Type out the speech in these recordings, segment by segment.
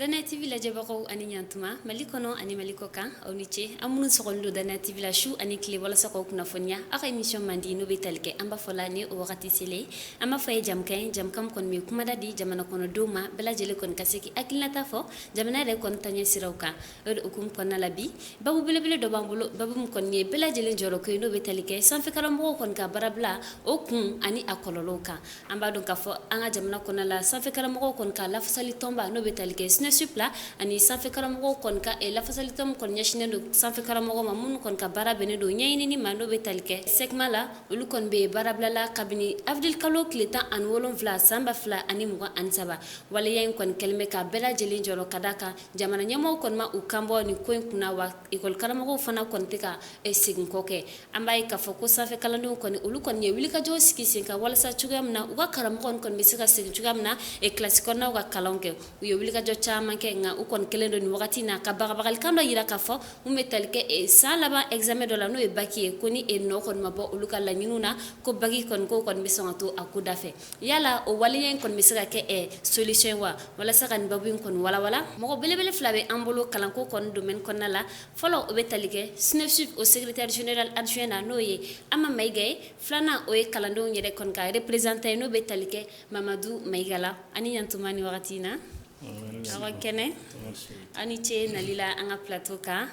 Dana TV la jabako ani nyantuma malikono ani malikoka oniche amunu sokondo Dana TV la shu ani kle wala sako kuna fonya aka emission mandi no betalke amba folani o wakati sele amba faye jamkam kon mi kuma dadi jamana kono doma bela jele kon kaseki akilata fo jamana re kon tanya sirauka od ukum kon labi babu bele do bambulo babu kon ni bela jele joro ko no betalke sanfe karambo kon ka barabla o kun ani akololoka amba don ka fo anga jamana kono la sanfe karambo kon ka lafsali tomba no betalke supla ani sanfe karamogo kon ka e la fasalitom kon nyashine do sanfe karamogo mamun kon ka bara bene do nyayini ni mando be talke sekmala ulu kon be bara blala kabini abdul kalo kleta an wolon vla samba fla ani mugo ansaba wala yen kon kelme ka bela jeli joro kadaka jamana nyamo kon ma ukambo ni ko kuna wa ikol karamogo fana kon tika e sigin koke ambay ka foko sanfe kalando kon ulu kon nye wili ka jo skisi ka wala sa chugamna uga karamogo kon be sika sigin chugamna e classico na uga kalonke uyo wili ka jo manke nga ukon kelendo ni wakati na kabagal kamba yira kafo umetalke e salaba examen de la no e baki koni e no kon mabo uluka la nyinuna ko bagi kon ko kon misongato akudafe yala o waliyen kon misira ke e solution wa wala sakan babin kon wala mo bele flabe ambolo kalanko kon domaine kon nala folo o betalike snefsup au secrétaire général adjoint na noye ama maygay flana o e kalando nyere kon ka représenter no betalike Mamadou Maygala ani yantumani wakati na awa kene ani che nalila anga plateau ka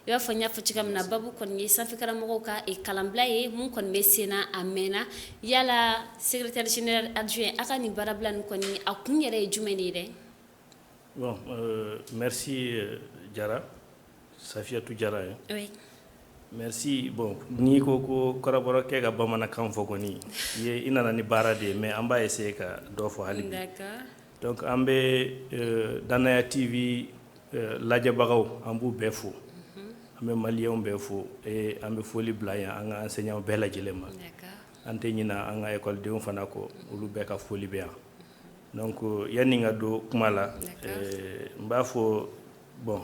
yo fo nya fo cikam na babu kon ni sanfe karamogo ka e kalamblaye mun kon mesena amena yala secrétaire général adjoint aka ni barablan kon ni akunyere jumeni de bon merci Diarra Safiatou Diarra oui merci bon ni ko koraboro ke ga bamana kan fo ko ni ye inana ni barade mais amba essayer ka do fo halibi d'accord donc ambe Dana TV lajabagaw ambu befo ambe malien befo et ambe foli blaya anga enseignant bela jelema d'accord ante nyina anga école de fana ko ulu beka foli be donc yani nga do kumala mba fo bon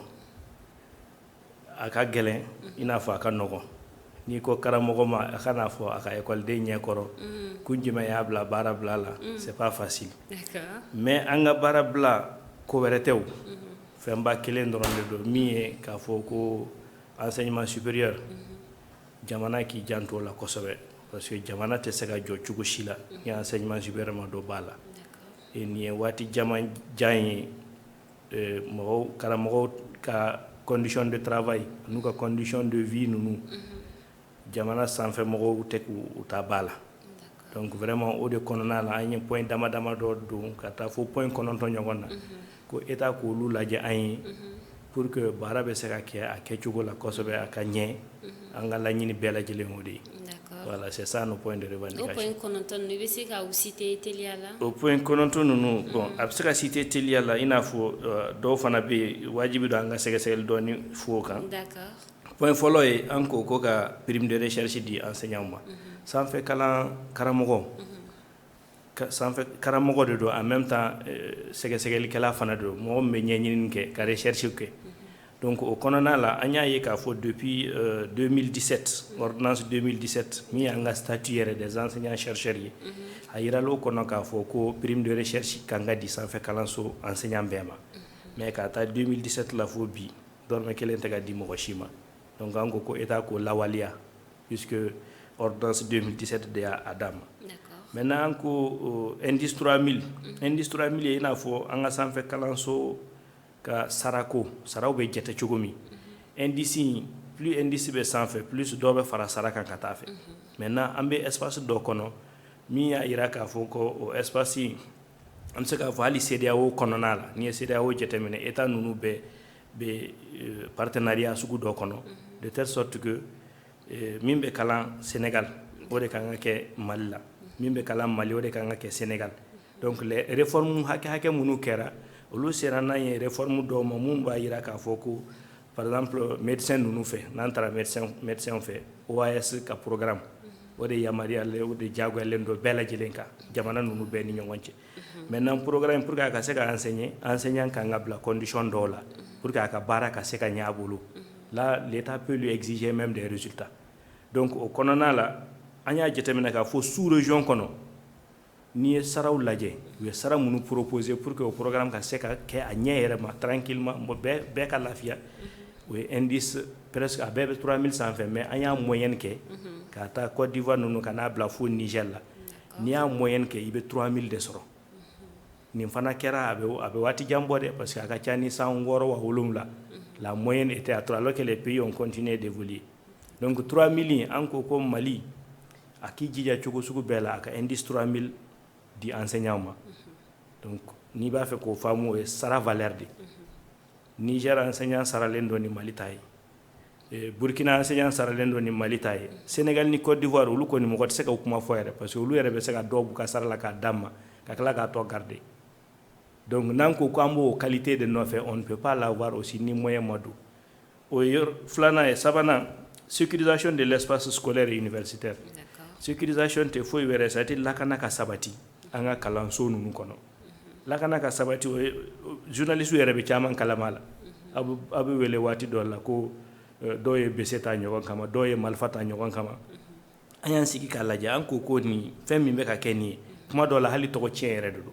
aka gelen ina fa aka nogo ni ko karamogo ma kana fo aka école de nyekoro kunjima ya bla bara bla la c'est pas facile d'accord mais anga bara bla ko weretew femba kelen doron le do mi ka fo ko enseignement supérieur jamana ki janto la kosobe parce que jamana te sega jo chugo shila ni enseignement supérieur ma do bala et ni wati jaman janye mo karamogo ka condition de travail nous ka condition de vie nous jamana sanfé mogo teku utabala donc vraiment au de konona la any point dama do kata fo point kononto nyogona ko eta ko lu laje ay pour que barabe seka ke akechugo la kosobe akanye anga la nyini bela jele modi voilà c'est ça nos points de revendication au point kononto nous bisi ka cité teliala au point kononto nous bon absaka cité teliala ina fo do fana be wajibi do anga sel doni fo kan d'accord point folo e anko ko ka prime de recherche di enseignant sans fait karamogo sans fait karamogo de do en même temps segel kala fana do mo me nyenyinin ke ka recherche ke donc au konona la anya ye ka fo depuis 2017 ordonnance 2017 mi anga statut des enseignants chercheurs yi ayira lo kono ka fo ko prime de recherche kanga di sans fait kalanso enseignant bema mais ka ta 2017 la fo bi dorme kelen taga di mo shima donc ango ko eta ko lawalia puisque ordonnance 2017 de Adam. D'accord. Maintenant anko indice 3000 indice 3000 ina fo anga sanfe kalanso ka sarako saraw be jete chogomi indice plus indice be sanfe plus do be fara saraka kata fe maintenant ambe espace do kono mi ya iraka fo ko espace am se ka vali CEDEAO kononala ni CEDEAO jete mene eta nunu be partenariat sugu do kono de telle sorte que mimbe kalan Sénégal ode kanga ke Mali la mimbe kalan Mali ode kanga ke Sénégal donc les réformes hake munu kera olu serana ye réforme do mamum ba yira ka foko par exemple médecin nous fait n'entra médecin fait OAS ka programme ode yamaria le ode jago lendo bela jilenka jamana nunu be ni nyonche maintenant programme pour ka se ka enseigner enseignant kanga bla condition do la pour ka baraka se ka nyabulu là l'état peut lui exiger même des résultats donc au konona la anya jetemena ka fo sous région kono n'i ye saraw lajɛ u ye sara minnu proposer pour que o programme ka se ka kɛ a ɲɛ yɛrɛ ma tranquillement bɛɛ ka lafiya o ye indice presque a bɛɛ bɛ 3000 sanfɛ mais an y'a moyenne kɛ ka taa Côte d'Ivoire ninnu ka n'a bila fo Niger la n'i y'a moyenne kɛ i bɛ 3000 de sɔrɔ nin fana kɛra a bɛ waati jan bɔ dɛ parce que a ka ca ni san 6 wa 7 la moyenne était à 3 alors que les pays ont continué d'évoluer donc 3000 an ko ko Mali a k'i jija cogo sugu bɛɛ la a ka indice 3000 di enseignant ma donc n'i b'a fɛ k'o faamu o ye sara valeur de Niger enseignant saralen dɔ ni Mali ta ye Burkina enseignant saralen dɔ ni Mali ta ye Sénégal ni Côte d'Ivoire olu kɔni mɔgɔ tɛ se ka kuma fɔ yɛrɛ parce que olu yɛrɛ bɛ se ka dɔw b'u ka sara la k'a d'a ma ka tila k'a tɔ garder donc n'an ko k'an b'o qualité de nɔfɛ on ne peut pas l'avoir aussi ni moyen ma don o ye filanan ye sabanan sécurisation de l'espace scolaire et universitaire sécurisation tɛ foyi wɛrɛ c'est-à-dire lakana ka sabati an ka kalanso ninnu kɔnɔ lakana ka sabati o ye journaliste yɛrɛ bɛ caman kalama la a bɛ wele waati dɔ la ko dɔw ye bese ta ɲɔgɔn kama dɔw ye marifa ta ɲɔgɔn kama an y'an sigi k'a lajɛ an ko nin fɛn min bɛ ka kɛ nin ye kuma dɔw la hali tɔgɔ tiɲɛ yɛrɛ de don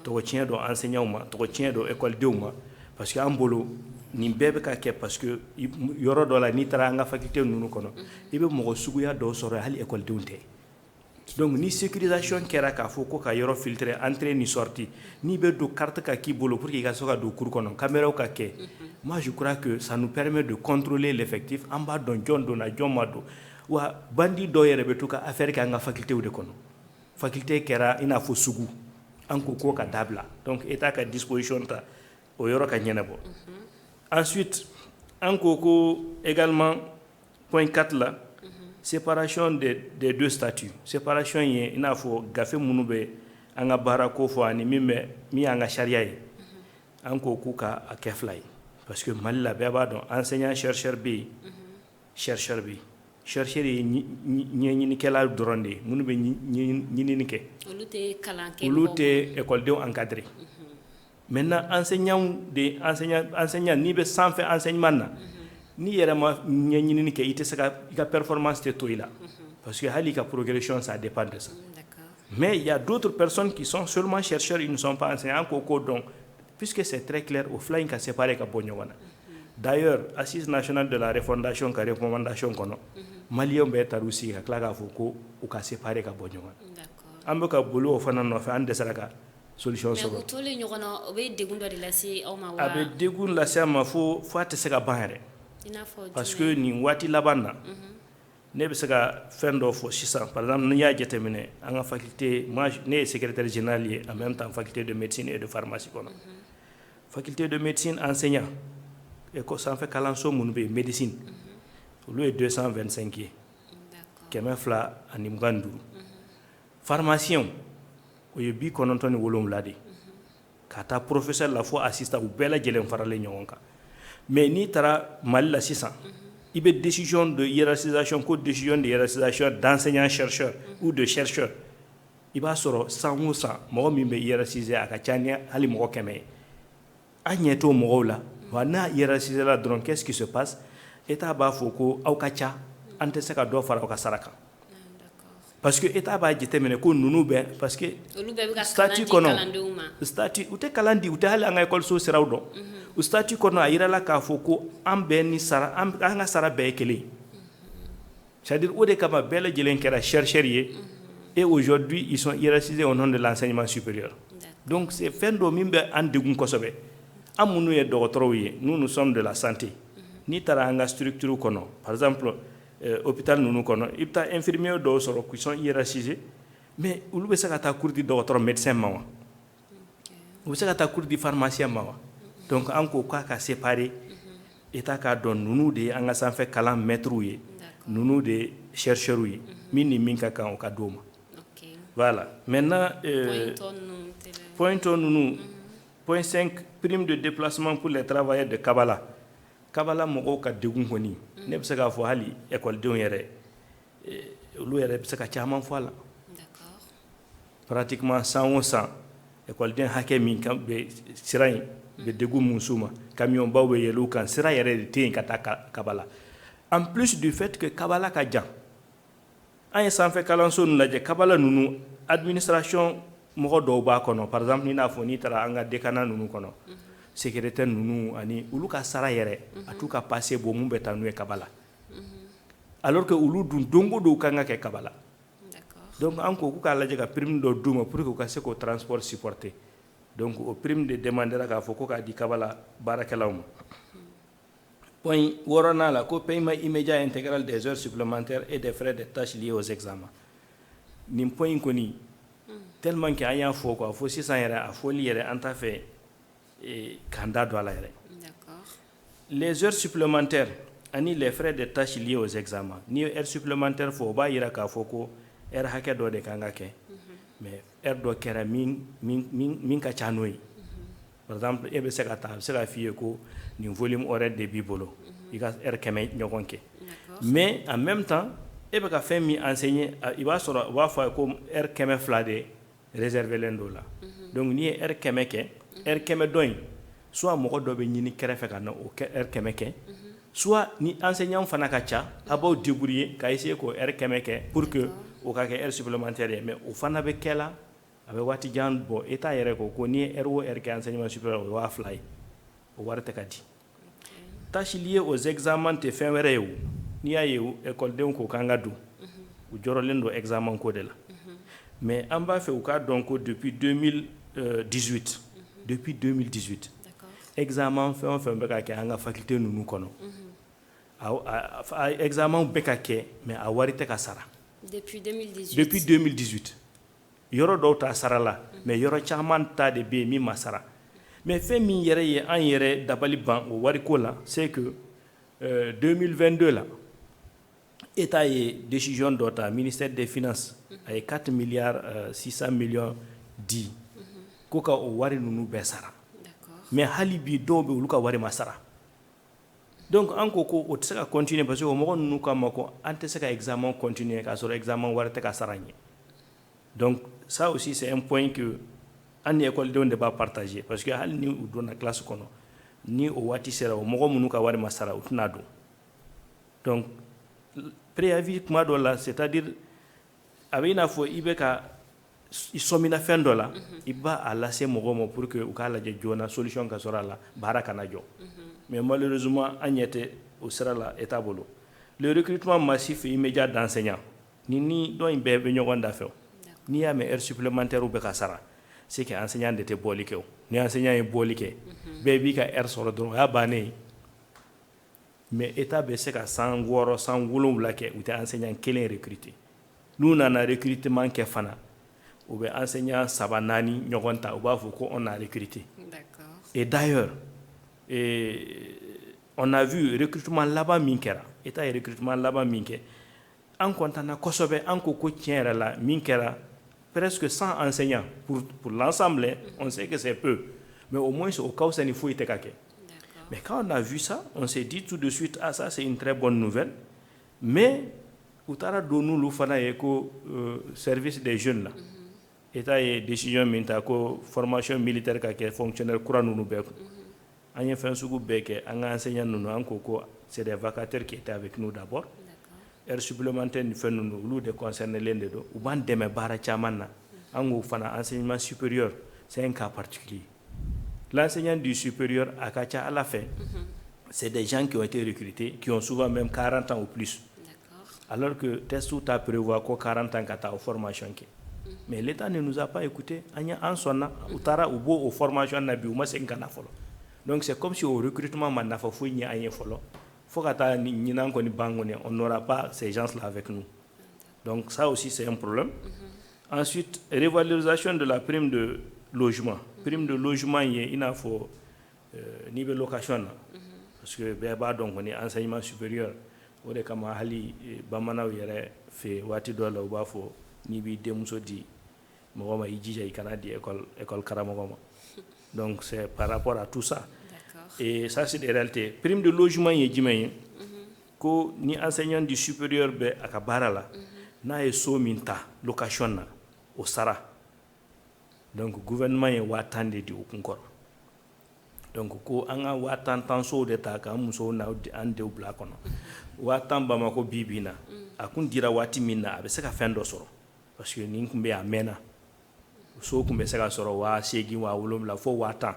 tɔgɔ tiɲɛ dɔ enseignants ma tɔgɔ tiɲɛ dɔ écoledenw ma parce que an bolo nin bɛɛ bɛ ka kɛ parce que yɔrɔ dɔ la n'i taara an ka faculté ninnu kɔnɔ i bɛ mɔgɔ suguya dɔw sɔrɔ hali écoledenw tɛ donc ni sécurisation kɛra k'a fɔ ko ka yɔrɔ filtrer entrée ni sortie n'i bɛ don carte ka k'i bolo pour que i ka se ka don cours kɔnɔ caméraw ka kɛ moi je crois que ça nous permet de contrôler l'effectif an b'a dɔn jɔn donna jɔn ma don wa bandi dɔw yɛrɛ bɛ to ka affaire kɛ an ka facultéw de kɔnɔ faculté kɛra i n'a fɔ sugu an ko ko ka dabila donc état ka disposition ta o yɔrɔ ka ɲɛnabɔ ensuite an ko également point 4 la séparation des deux statuts séparation ye i n'a fɔ gafe minnu bɛ an ka baara ko fɔ ani min y'an ka sariya ye an ko k'u ka a kɛ fila ye parce que Mali la bɛɛ b'a dɔn enseignant chercheur bɛ yen chercheur bɛ yen chercheur ye ɲɛɲinikɛla dɔrɔn de ye minnu bɛ ɲinini kɛ olu tɛ écoledenw encadré maintenant enseignant n'i bɛ sanfɛ enseignement na n'i yɛrɛ ma ɲɛɲinini kɛ i tɛ se ka i ka performance tɛ to i la parce que hali i ka progression ça dépend de ça mais il y a d'autres personnes qui sont seulement chercheurs ils ne sont pas enseignants ko dɔn puisque c'est très clair o fila in ka séparer ka bɔ ɲɔgɔn na d'ailleurs assise nationale de la refondation ka recommandation kɔnɔ maliyɛnw bɛɛ taara u sigi ka tila k'a fɔ ko u ka séparer ka bɔ ɲɔgɔn na an bɛ ka boli o fana nɔfɛ an dɛsɛra ka solution sɔrɔ mais o tolen ɲɔgɔn na o bɛ degun dɔ de lase aw ma wa a bɛ degun lase a ma fo a tɛ se ka ban yɛrɛ parce que nin waati laban na ne bɛ se ka fɛn dɔ fɔ sisan par exemple n'i y'a jateminɛ an ka faculté ne ye secrétaire général ye en même temps faculté de médecine et de pharmacie kɔnɔ faculté de médecine enseignant sanfɛ kalanso minnu bɛ yen médecine olu ye 225 ye 225 pharmacien o ye 97 de ka taa professeur la fo assistant u bɛɛ lajɛlen faralen ɲɔgɔn kan mais n'i taara Mali la sisan i bɛ décision de hiérarchisation ko décision de hiérarchisation d'enseignant chercheur ou de chercheur i b'a sɔrɔ san o san mɔgɔ min bɛ hiérarchiser a ka ca ni hali mɔgɔ 100 ye an ɲɛ t'o mɔgɔw la wa n'a hiérarchiser la dɔrɔn qu'est-ce qui se passe état b'a fɔ ko aw ka ca an tɛ se ka dɔ fara aw ka sara kan parce que état b'a jateminɛ ko ninnu bɛɛ parce que statut kɔnɔ statut u tɛ kalan di u tɛ hali an ka école so siraw dɔn o statut kɔnɔ a yirala k'a fɔ ko an bɛɛ ni sara an ka sara bɛɛ ye kelen c'est-à-dire o de kama bɛɛ lajɛlen kɛra chercheur ye et aujourd'hui ils sont hiérarchisés au nom de l'enseignement supérieur donc c'est fɛn dɔ min bɛ an degun kosɛbɛ an minnu ye dɔgɔtɔrɔw ye nous sommes de la santé n'i taara an ka structure kɔnɔ par exemple hôpital ninnu kɔnɔ i bɛ taa infirmier dɔw sɔrɔ qui sont hiérarchisés mais olu bɛ se ka taa cours di dɔgɔtɔrɔ médecin ma wa u bɛ se ka taa cours di pharmacien ma wa donc an ko k'a ka séparer état k'a dɔn ninnu de ye an ka sanfɛ kalan maîtres ye ninnu de ye chercheurs ye min ni min ka kan o ka d'o ma voilà maintenant point tɔ ninnu point 5 prime de déplacement pour les travailleurs de Kabala mɔgɔw ka degun kɔni ne bɛ se k'a fɔ hali écoledenw yɛrɛ olu yɛrɛ bɛ se ka caman fɔ a la pratiquement san o san écoleden hakɛ min bɛ sira in bɛ degun mun s'u ma camion baw bɛ yɛlɛ u kan sira yɛrɛ de tɛ yen ka taa Kabala en plus du fait que Kabala ka jan an ye sanfɛ kalanso ninnu lajɛ Kabala ninnu administration mɔgɔ dɔw b'a kɔnɔ par exemple ni n'a fɔ n'i taara an ka décanat ninnu kɔnɔ secrétaire ninnu ani olu ka sara yɛrɛ a t'u ka passé bɔ mun bɛ taa n'u ye kaba la alors que olu dun dongo dɔw kan ka kɛ kaba la donc an ko k'u k'a lajɛ ka prime dɔ d'u ma pour que u ka se k'o transport supporter donc o prime de demandera k'a fɔ ko k'a di kaba la baarakɛlaw ma point wɔɔrɔnan la ko paiement immédiat intégral des heures supplémentaires et des frais de tâches liés aux examens nin point kɔni tellement que an y'a fɔ quoi fo sisan yɛrɛ a fɔli yɛrɛ an t'a fɛ k'an da don a la yɛrɛ les heures supplémentaires ani les frais de tâches liés aux examens ni ye heure supplémentaire fɔ o b'a yira k'a fɔ ko heure hakɛ dɔ de kan ka kɛ mais heure dɔ kɛra min ka ca n'o ye par exemple e bɛ se ka taa a bɛ se ka f'i ye ko nin volume horaire de b'i bolo i ka heure 100 ɲɔgɔn kɛ mais en même temps e bɛ ka fɛn min enseigner i b'a sɔrɔ u b'a fɔ a ye ko heure 200 de réservé len do la donc n'i ye heure 100 kɛ heure 100 dɔ in soit mɔgɔ dɔ bɛ ɲini kɛrɛfɛ ka na o heure 100 kɛ soit ni enseignant fana ka ca a b'aw débrouiller ka essayer k'o heure 100 kɛ pour que o ka kɛ heure supplémentaire ye mais o fana bɛ kɛ la a bɛ waati jan bɔ e t'a yɛrɛ ko n'i ye heure o heure kɛ enseignement supérieur o ye 2000 ye o wari tɛ ka di tâche liée aux examens tɛ fɛn wɛrɛ ye o n'i y'a ye écoledenw ko k'an ka don u jɔrɔlen don examen ko de la mais an b'a fɛ u k'a dɔn ko depuis 2018 depuis 2018 examen fɛn o fɛn bɛ ka kɛ an ka faculté ninnu kɔnɔ examen bɛ ka kɛ mais a wari tɛ ka sara depuis 2018 depuis 2018 yɔrɔ dɔw ta sara la mais yɔrɔ caman ta de bɛ yen min ma sara mais fɛn min yɛrɛ ye an yɛrɛ dabali ban o wariko la c'est que 2022 la État ye décision dɔ ta ministère des finances a ye 4 milliards 600 millions di ko ka o wari ninnu bɛɛ sara mais hali bi dɔw bɛ olu ka wari ma sara donc an ko ko o tɛ se ka continuer parce que o mɔgɔ ninnu k'a ma ko an tɛ se ka examen continuer k'a sɔrɔ examen wari tɛ ka sara ɲɛ donc ça aussi c'est un point que an ni écoledenw de b'a partager parce que hali ni u donna classe kɔnɔ ni o waati sera o mɔgɔ minnu ka wari ma sara u tɛna don donc préavis kuma dɔ la c'est-à-dire a bɛ i n'a fɔ i bɛ ka i sɔmina fɛn dɔ la i b'a a lase mɔgɔw ma pour que u k'a lajɛ joona solution ka sɔrɔ a la baara kana jɔ mais malheureusement an ɲɛ tɛ o sira la État bolo le recrutement massif et immédiat d'enseignants ni dɔ in bɛɛ bɛ ɲɔgɔn da fɛ n'i y'a mɛn heure supplémentaire bɛ ka sara c'est que enseignant de tɛ bɔli kɛ o ni enseignant ye bɔli kɛ bɛɛ b'i ka heure sɔrɔ dɔrɔn o y'a bannen ye mais État bɛ se ka 106 107 kɛ u tɛ enseignant kelen recruter n'u nana recrutement kɛ fana u bɛ enseignant 3 4 ɲɔgɔn ta u b'a fɔ ko on a recruté et d'ailleurs on a vu recrutement laban min kɛra État ye recrutement laban min kɛ an kɔntanna kosɛbɛ an ko tiɲɛ yɛrɛ la min kɛra presque 100 enseignants pour l'ensemble on sait que c'est peu mais au moins au cas où ça ne faut pas kɛ mais quand on a vu ça on s'est dit tout de suite ah ça c'est une très bonne nouvelle mais u taara don n'olu fana ye ko service des jeunes la État ye décision min ta ko formation militaire ka kɛ fonctionnaire kura ninnu bɛɛ kun an ye fɛn sugu bɛɛ kɛ an ka enseignant ninnu an ko c'est des vacataires qui étaient avec nous d'abord heure supplémentaire ni fɛn ninnu olu de concerné len de don u b'an dɛmɛ baara caman na an k'o fana enseignement supérieur c'est un cas particulier l'enseignant du supérieur a ka ca ala fɛ c'est des gens qui ont été recrutés qui ont souvent même 40 ans ou plus alors que test t'a prévoir ko 40 ans ka taa o formation kɛ mais l'État ne nous a pas écouté an sɔnna u taara u b'o formation na bi u ma segin ka na fɔlɔ donc c'est comme si au recrutement ma nafa foyi ɲɛ an ye fɔlɔ fo ka taa ɲinan kɔni ban kɔni on n'aura pas ces gens là avec nous donc ça aussi c'est un problème ensuite révalorisation de la prime de logement ye i n'a fɔ n'i bɛ location na parce que bɛɛ b'a dɔn kɔni enseignement supérieur o de kama hali bamananw yɛrɛ fɛ waati dɔ la u b'a fɔ n'i b'i denmuso di mɔgɔ ma i jija i kana di école karamɔgɔ ma donc c'est par rapport à tout ça et ça c'est des réalités prime de logement ye jumɛn ye ko ni enseignant du supérieur bɛ a ka baara la n'a ye so min ta location na o sara donc gouvernement ye 1000 de di o kun kɔrɔ donc ko an ka 1000 sow de ta k'an musow na an denw bila kɔnɔ 1000 Bamako bi bi na a kun dira waati min na a bɛ se ka fɛn dɔ sɔrɔ parce que nin kun bɛ a mɛnna so kun bɛ se ka sɔrɔ 8,000 wa 7,000 fo 10,000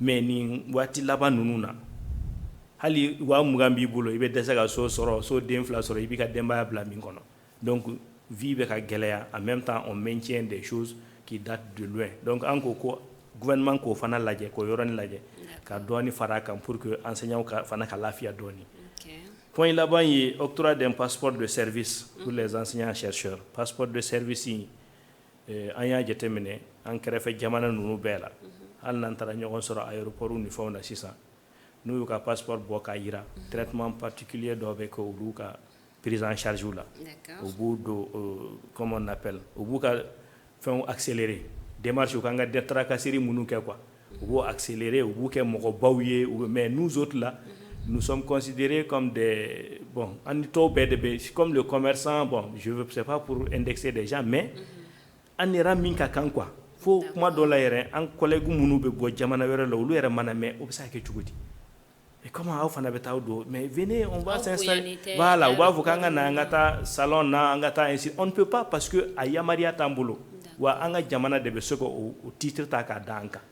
mais nin waati laban ninnu na hali 20,000 b'i bolo i bɛ dɛsɛ ka so sɔrɔ so den 2 sɔrɔ i b'i ka denbaya bila min kɔnɔ donc vie bɛ ka gɛlɛya en même temps on maintient des choses qui datent de loin donc an ko gouvernement k'o fana lajɛ k'o yɔrɔnin lajɛ ka dɔɔni fara kan pour que enseignants ka fana ka lafiya dɔɔni point laban ye octroi d'un passeport de service pour les enseignants chercheurs passeport de service an y'a jateminɛ an kɛrɛfɛ jamana ninnu bɛɛ la hali n'an taara ɲɔgɔn sɔrɔ aéroport ni fɛnw na sisan n'u y'u ka passeport bɔ k'a yira traitement particulier dɔ bɛ kɛ olu ka prise en charge la u b'u don comme on appelle u b'u ka fɛnw accélérer démarche u kan ka tracasserie minnu kɛ quoi u b'o accélérer u b'u kɛ mɔgɔbaw ye mais nous autres là nous sommes considérés comme des bon an tɔw bɛɛ de bɛ comme le commerçant bon je ne sais pas pour indexer des gens mais an yɛrɛ min ka kan quoi fo kuma dɔ la yɛrɛ an collègues minnu bɛ bɔ jamana wɛrɛ la olu yɛrɛ mana mɛn o bɛ se ka kɛ cogo di et comment aw fana bɛ taa don mais venez on va s'installer voilà u b'a fɔ k'an ka na an ka taa salon na an ka taa ainsi on ne peut pas parce que a yamaruya t'an bolo wa an ka jamana de bɛ se k'o titre ta k'a da an kan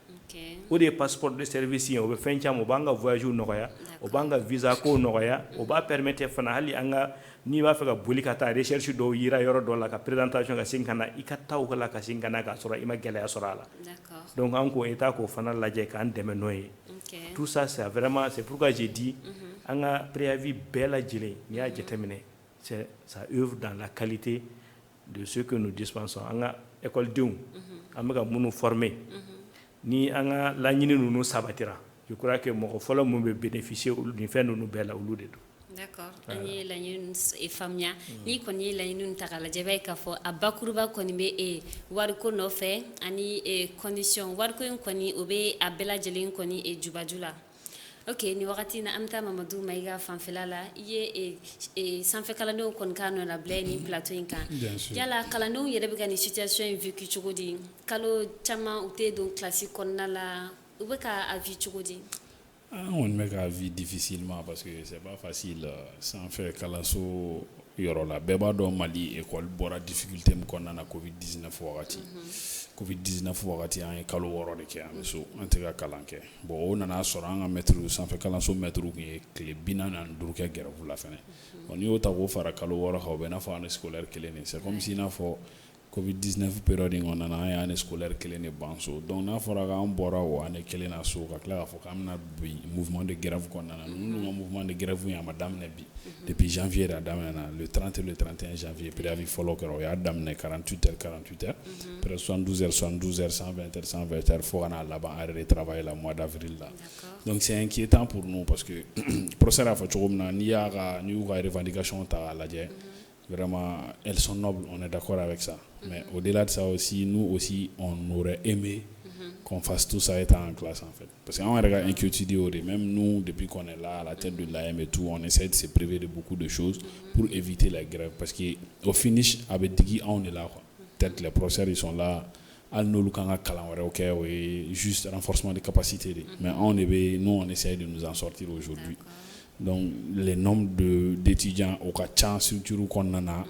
o de ye passeport de service ye o bɛ fɛn caman o b'an ka voyage nɔgɔya o b'an ka visa ko nɔgɔya o b'a permettre fana hali an ka n'i b'a fɛ ka boli ka taa recherche dɔw yira yɔrɔ dɔ la ka présentation ka segin ka na i ka taa o la ka segin ka na k'a sɔrɔ i ma gɛlɛya sɔrɔ a la donc an ko état k'o fana lajɛ k'an dɛmɛ n'o ye tout ça c'est vraiment c'est pourquoi j'ai dit an ka préavis bɛɛ lajɛlen n'i y'a jateminɛ ça œuvre dans la qualité de ce que nous dispensons an ka écoledenw an bɛ ka minnu former ni an ka laɲini ninnu sabatira je crois que mɔgɔ fɔlɔ mun bɛ bénéficier olu nin fɛn ninnu bɛɛ la olu de don. D'accord an ye laɲini faamuya ni kɔni ye laɲini ta k'a lajɛ i b'a ye k'a fɔ a bakuruba kɔni bɛ wariko nɔfɛ ani condition wariko in kɔni o bɛ a bɛɛ lajɛlen kɔni jubaju la. Ok ni wagati na an bɛ taa Mamadu Mayiga fanfɛla la i ye sanfɛ kalandenw kɔni ka nɔ labila nin plateau in kan yala kalandenw yɛrɛ bɛ ka nin situation in vécu cogo di kalo caman u tɛ don classe kɔnɔna la u bɛ ka a vie cogo di. On met la vie difficilement parce que c'est pas facile sans faire kalanso yɔrɔ la bɛɛ b'a dɔn Mali école bɔra difficulté min kɔnɔna na Covid-19 wagati Covid-19 wagati an ye kalo 6 de kɛ an bɛ so an tɛ ka kalan kɛ bon o nana sɔrɔ an ka maître sanfɛ kalanso maître kun ye tile 45 kɛ grève la fɛnɛ bon n'i y'o ta k'o fara kalo 6 kan o bɛ i n'a fɔ année scolaire kelen de c'est comme si n'a fɔ Covid-19 période in kɔnɔna na an ye année scolaire kelen de ban so donc n'a fɔra k'an bɔra o année kelen na so ka tila k'a fɔ k'an bɛna bi mouvement de grève kɔnɔna na ninnu ka mouvement de grève in a ma daminɛ bi depuis janvier de a daminɛna le 30 et le 31 janvier préavis fɔlɔ kɛra o y'a daminɛ 48 heures après 72 heures 120 heures fo ka n'a laban arrêt de travail la mois d'avril la donc c'est inquiétant pour nous parce que professeur a fɔ cogo min na n'i y'u ka revendication ta k'a lajɛ vraiment elles sont nobles on est d'accord avec ça mais au-delà de ça aussi nous aussi on aurait aimé qu'on fasse tout ça étant en classe en fait parce qu'on regarde inquiétude même nous depuis qu'on est là à la tête de l'AM et tout on essaie de se priver de beaucoup de choses pour éviter la grève parce que au finish avec Digi on est là quoi peut-être les professeurs ils sont là al n'olu kan ka kalan wɛrɛw kɛ o ye juste renforcement de capacité de mais nous on essaie de nous en sortir aujourd'hui donc les nombres d'étudiants au ka ca structure kɔnɔna na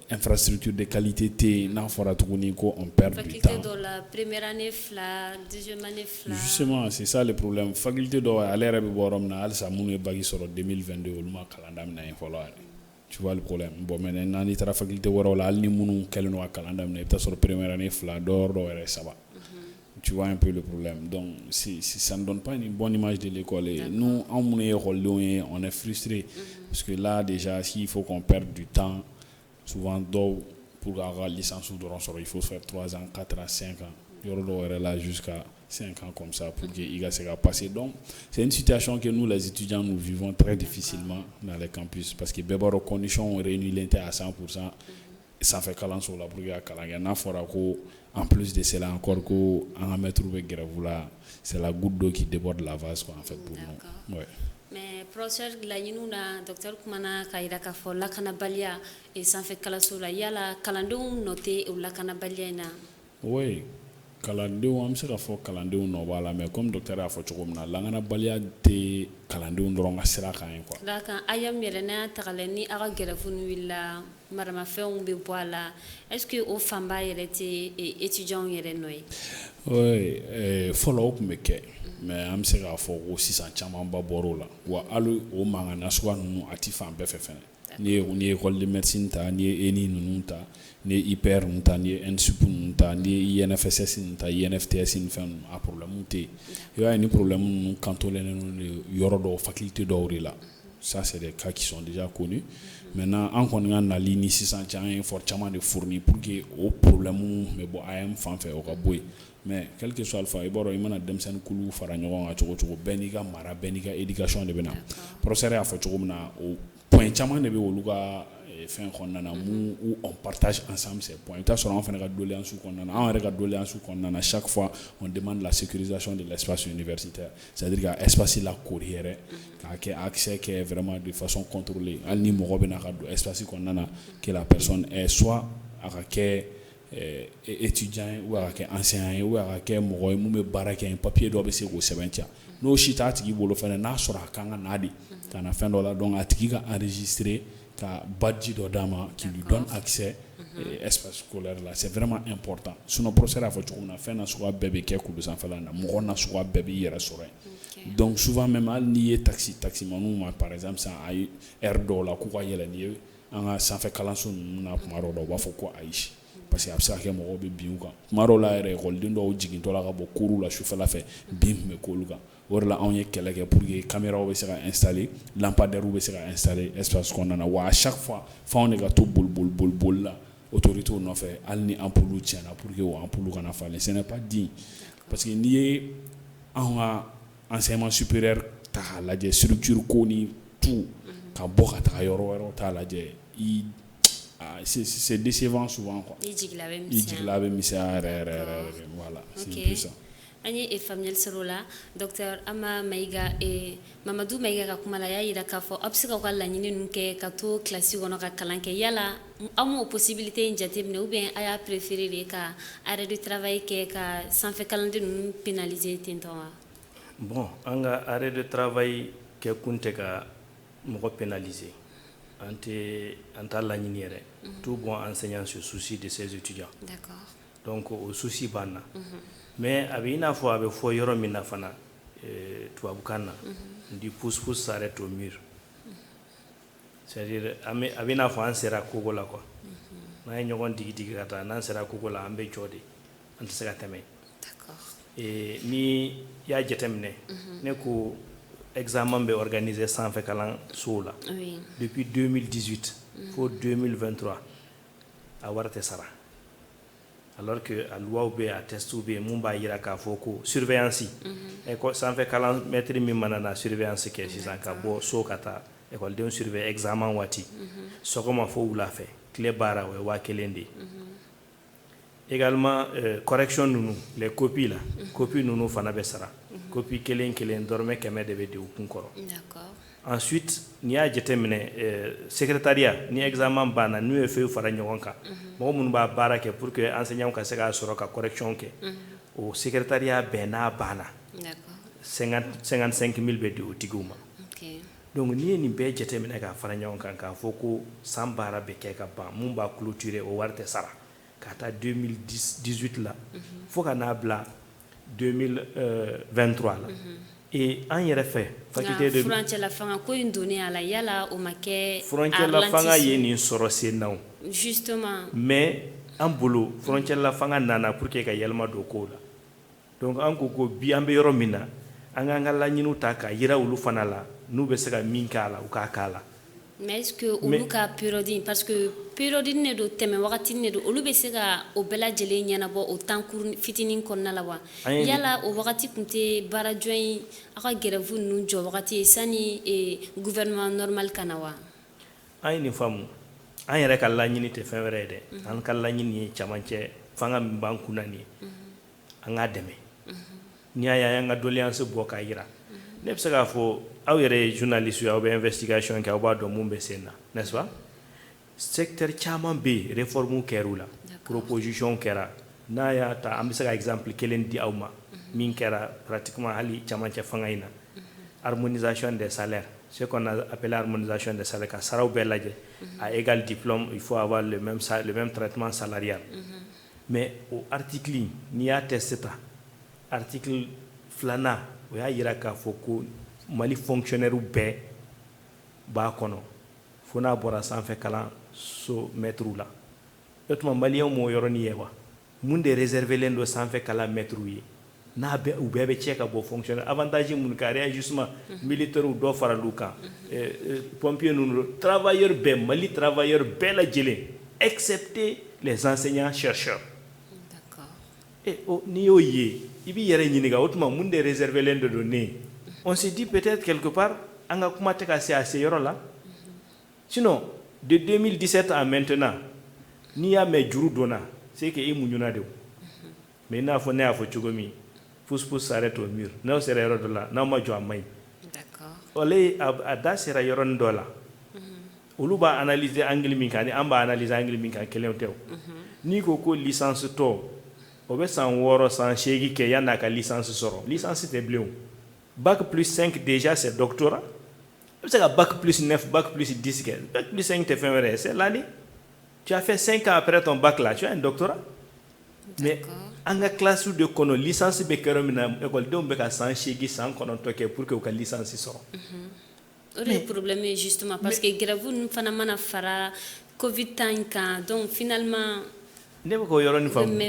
infrastructure de qualité tɛ n'a fɔra tuguni ko on perd du temps faculté dɔ la première année fila deuxième année fila justement c'est ça le problème faculté dɔ ale yɛrɛ bɛ bɔ yɔrɔ min na halisa minnu ye bac sɔrɔ 2022 olu ma kalan daminɛ yen fɔlɔ yɛrɛ tu vois le problème bon maintenant n'i taara faculté wɛrɛw la hali ni minnu kɛlen don ka kalan daminɛ i bɛ taa sɔrɔ première année fila dɔw yɛrɛ saba tu vois un peu le problème donc ça ne donne pas une bonne image de l'école et nous en minnu ye écoledenw ye on est frustré parce que là déjà s'il faut qu'on perde du temps souvent pour avoir licence ou dɔrɔn sɔrɔ il faut faire 3 ans 4 ans 5 ans yɔrɔ dɔw yɛrɛ là jusqu'à 5 ans comme ça pour que i ka se ka passer donc c'est une situation que nous les étudiants nous vivons très difficilement dans les campus parce que bɛɛ b'a dɔn conditions réunies tɛ à 100% sanfɛ kalanso la pour que ka kalan kɛ n'a fɔra ko en plus de cela encore ko an ka maître bɛ grève la c'est la goutte d'eau qui déborde la vase quoi en fait pour nous ouais. Mais professeur laɲiniw na docteur kumana k'a jira k'a fɔ lakanabaliya sanfɛ kalanso la yala kalandenw nɔ tɛ o lakanabaliya in na. oui kalandenw an bɛ se ka fɔ kalandenw nɔ b'a la mais comme docteur y'a fɔ cogo min na lakanabaliya tɛ kalandenw dɔrɔn ka sira kan ye quoi. la kan a y'a yɛrɛ n'a y'a ta k'a lajɛ ni aw ka grève wulila maramafɛnw bɛ bɔ a la est-ce que o fanba yɛrɛ tɛ étudiants yɛrɛ nɔ ye. oui fɔlɔ o tun bɛ kɛ mais an bɛ se k'a fɔ ko sisan camanba bɔr'o la wa hali o mankan nasuguya ninnu a ti fan bɛɛ fɛ fɛnɛ n'i ye école de médecine ta n'i ye ENI ninnu ta n'i ye IPR ninnu ta n'i ye NSUP ninnu ta n'i ye INFSS ninnu ta INFTS ni fɛn ninnu a problème tɛ yen i b'a ye ni problème ninnu kantolen don yɔrɔ dɔw faculté dɔw de la ça c'est des cas qui sont déjà connus maintenant an kɔni ka nali ni sisan cɛ an ye effort caman de fourni pour que o problème bɛ bɔ AM fan fɛ o ka bɔ yen mais quel que soit alpha i b'a dɔn i mana denmisɛnnin kulu fara ɲɔgɔn kan cogo cogo bɛɛ n'i ka mara bɛɛ n'i ka éducation de bɛ na professeur y'a fɔ cogo min na o point caman de bɛ olu ka fɛn kɔnɔna na mun où on partage ensemble ces points i bɛ taa sɔrɔ an fana ka doléance kɔnɔna na an yɛrɛ ka doléance kɔnɔna na chaque fois on demande la sécurisation de l'espace universitaire c'est-à-dire ka espace lakori yɛrɛ k'a kɛ accès kɛ vraiment de façon contrôlée hali ni mɔgɔ bɛ na ka don espace kɔnɔna na que la personne est soit a ka kɛ étudiant ye ou a ka kɛ enseignant ye ou a ka kɛ mɔgɔ ye mun bɛ baara kɛ papier dɔ bɛ se k'o sɛbɛntiya n'o si t'a tigi bolo fɛnɛ n'a sɔrɔ a kan ka na de ka na fɛn dɔ la donc a tigi ka enregistrer ka badge dɔ d'a ma qui lui donne accès espace scolaire là c'est vraiment important sinon professeur y'a fɔ cogo min na fɛn na suguya bɛɛ bɛ kɛ kulu sanfɛla na mɔgɔ na suguya bɛɛ b'i yɛrɛ sɔrɔ yen donc souvent même hali n'i ye taximaniw ma par exemple sisan a ye heure dɔw la k'u ka yɛlɛ n'i ye an ka sanfɛ kalanso ninnu na tuma dɔw la u b'a fɔ ko ayi parce que a bɛ se ka kɛ mɔgɔw bɛ bin u kan tuma dɔw la yɛrɛ ekɔliden dɔw jigintɔ la ka bɔ cours la sufɛla fɛ bin tun bɛ k'olu kan o de la anw ye kɛlɛ kɛ pour que caméraw bɛ se ka installer lampadaires bɛ se ka installer espace kɔnɔna na wa à chaque fois f'anw de ka to boli la autorités nɔfɛ hali ni ampoule tiɲɛna pour que o ampoule kana falen ce n'est pas digne parce que n'i ye anw ka enseignement supérieur ta k'a lajɛ structure ko ni tout ka bɔ ka taga yɔrɔ wɛrɛw t'a lajɛ c'est décevant souvent quoi. I jigila bɛ misɛnya yɛrɛ voilà c'est un peu ça. An ye faamuyali sɔrɔ o la docteur Ama Mayiga Mamadu Mayiga ka kuma la y'a jira k'a fɔ aw bɛ se k'aw ka laɲini ninnu kɛ ka to kilasi kɔnɔ ka kalan kɛ yala aw m'o possibilité in jateminɛ ou bien a y'a préféré de ka arrêt de travail kɛ ka sanfɛ kalanden ninnu pénaliser ten tɔ wa. Bon an ka arrêt de travail kɛ kun tɛ ka mɔgɔ pénaliser an t'a laɲini yɛrɛ tout bon enseignant se soucie de ses étudiants. D'accord. Donc o souci b'an na mais a bɛ i n'a fɔ a bɛ fɔ yɔrɔ min na fana tubabukan na on dit pousse s'arrête au mur c'est-à-dire a bɛ i n'a fɔ an sera kogo la quoi n'an ye ɲɔgɔn digi ka taa n'an sera kogo la an bɛ jɔ de an tɛ se ka tɛmɛ ni y'a jateminɛ ne ko examen bɛ organiser sanfɛ kalansow la depuis 2018 fo 2023 a wari tɛ sara alors que a loi bɛ a test bɛ mun b'a jira k'a fɔ ko surveillance sanfɛ kalan maître min mana na surveillance kɛ sisan ka bɔ so ka taa ekɔlidenw surveiller examen waati sɔgɔma fo wula fɛ tile baara o ye 1000 de ye également correction ninnu les copies la copie ninnu fana bɛ sara copie kelen dɔrɔmɛ 100 de bɛ di u kun kɔrɔ ensuite n'i y'a jateminɛ secrétariat ni examen banna n'u ye fɛnw fara ɲɔgɔn kan mɔgɔ minnu b'a baara kɛ pour que enseignants ka se k'a sɔrɔ ka correction kɛ o secrétariat bɛɛ n'a banna 55 000 bɛ di o tigiw ma donc n'i ye nin bɛɛ jateminɛ k'a fara ɲɔgɔn kan k'a fɔ ko san baara bɛ kɛ ka ban mun b'a clôturer o wari tɛ sara ka taa 2018 la fo ka n'a bila 2023 la an yɛrɛ fɛ faculté de furancɛla fanga ko in donnen a la yala o ma kɛ furancɛla fanga ye nin sɔrɔ sen na justement mais an bolo furancɛla fanga nana pour que ka yɛlɛma don kow la donc an ko bi an bɛ yɔrɔ min na an k'an ka laɲiniw ta ka yira olu fana la n'u bɛ se ka min k'a la u k'a k'a la mais est-ce que olu ka période parce que période ne do tɛmɛ wagati ne do olu bɛ se ka o bɛɛ lajɛlen ɲɛnabɔ o temps court fitinin kɔnɔna la wa yala o wagati tun tɛ baara jɔn in aw ka grève ninnu jɔ wagati ye sani gouvernement normal ka na wa an ye nin faamu an yɛrɛ ka laɲini tɛ fɛn wɛrɛ ye dɛ an ka laɲini ye camancɛ fanga min b'an kun na nin ye an k'a dɛmɛ n'i y'a ye an y'an ka doléance bɔ k'a jira ne bɛ se k'a fɔ aw yɛrɛ ye journaliste ye aw bɛ investigation kɛ aw b'a dɔn mun bɛ sen na n'est-ce pas secteur caman bɛ yen réforme kɛr'u la proposition kɛra n'a y'a ta an bɛ se ka exemple kelen di aw ma min kɛra pratiquement hali camancɛ fanga in na harmonisation des salaires ce qu'on a appelé l'harmonisation des salaires. Saraw belaje à égal diplôme, il faut avoir le même traitement salarial. Mais au article ni a testé article flana o ya yira ka foko Mali fonctionnaire be ba kono fona bora sanfɛ kalan so maître la o tuma malien mo yoroni yewa mun de réserver len do sanfɛ kalan maître ye n'a bɛ u bɛɛ bɛ cɛ ka bɔ fonctionnaire avantage mun ka réajustement militaire u dɔ fara lu kan pompier ninnu travailleur bɛɛ Mali travailleur bɛɛ lajɛlen excepté les enseignants chercheurs. D'accord. Ni y'o ye i b'i yɛrɛ ɲininka o tuma mun de réserver len de donner. On se dit peut-être quelque part an ka kuma tɛ ka se a se yɔrɔ la. Sinon de 2017 à maintenant n'i y'a mɛn juru donna c'est que i muɲuna de o. Mais i n'a fɔ ne y'a fɔ cogo min pousse-pousse s'arrête au mur. N'aw sera yɔrɔ dɔ la n'aw ma jɔ a man ɲi. D'accord. Ole a da sera yɔrɔnin dɔ la. Olu b'a analyser angle min kan ni an b'a analyser angle min kan kelenw tɛ o. N'i ko ko licence tɔ o bɛ san 6 san 8 kɛ yan'a ka licence sɔrɔ. Licence tɛ bilen o. Bac plus 5 déjà c'est doctorat. I bɛ se ka bac plus 9 bac plus 10 kɛ. Bac plus 5 tɛ fɛn wɛrɛ ye c'est l'année. Tu as fait 5 ans après ton bac là tu as un doctorat. Mais an ka classe de kɔnɔ licence bɛ kɛ yɔrɔ min na écoledenw bɛ ka san 8 san 9 kɛ pour que u ka licence sɔrɔ. O de ye problème ye justement parce que grève ninnu fana mana fara Covid temps in kan donc finalement. Ne bɛ k'o yɔrɔnin faamu.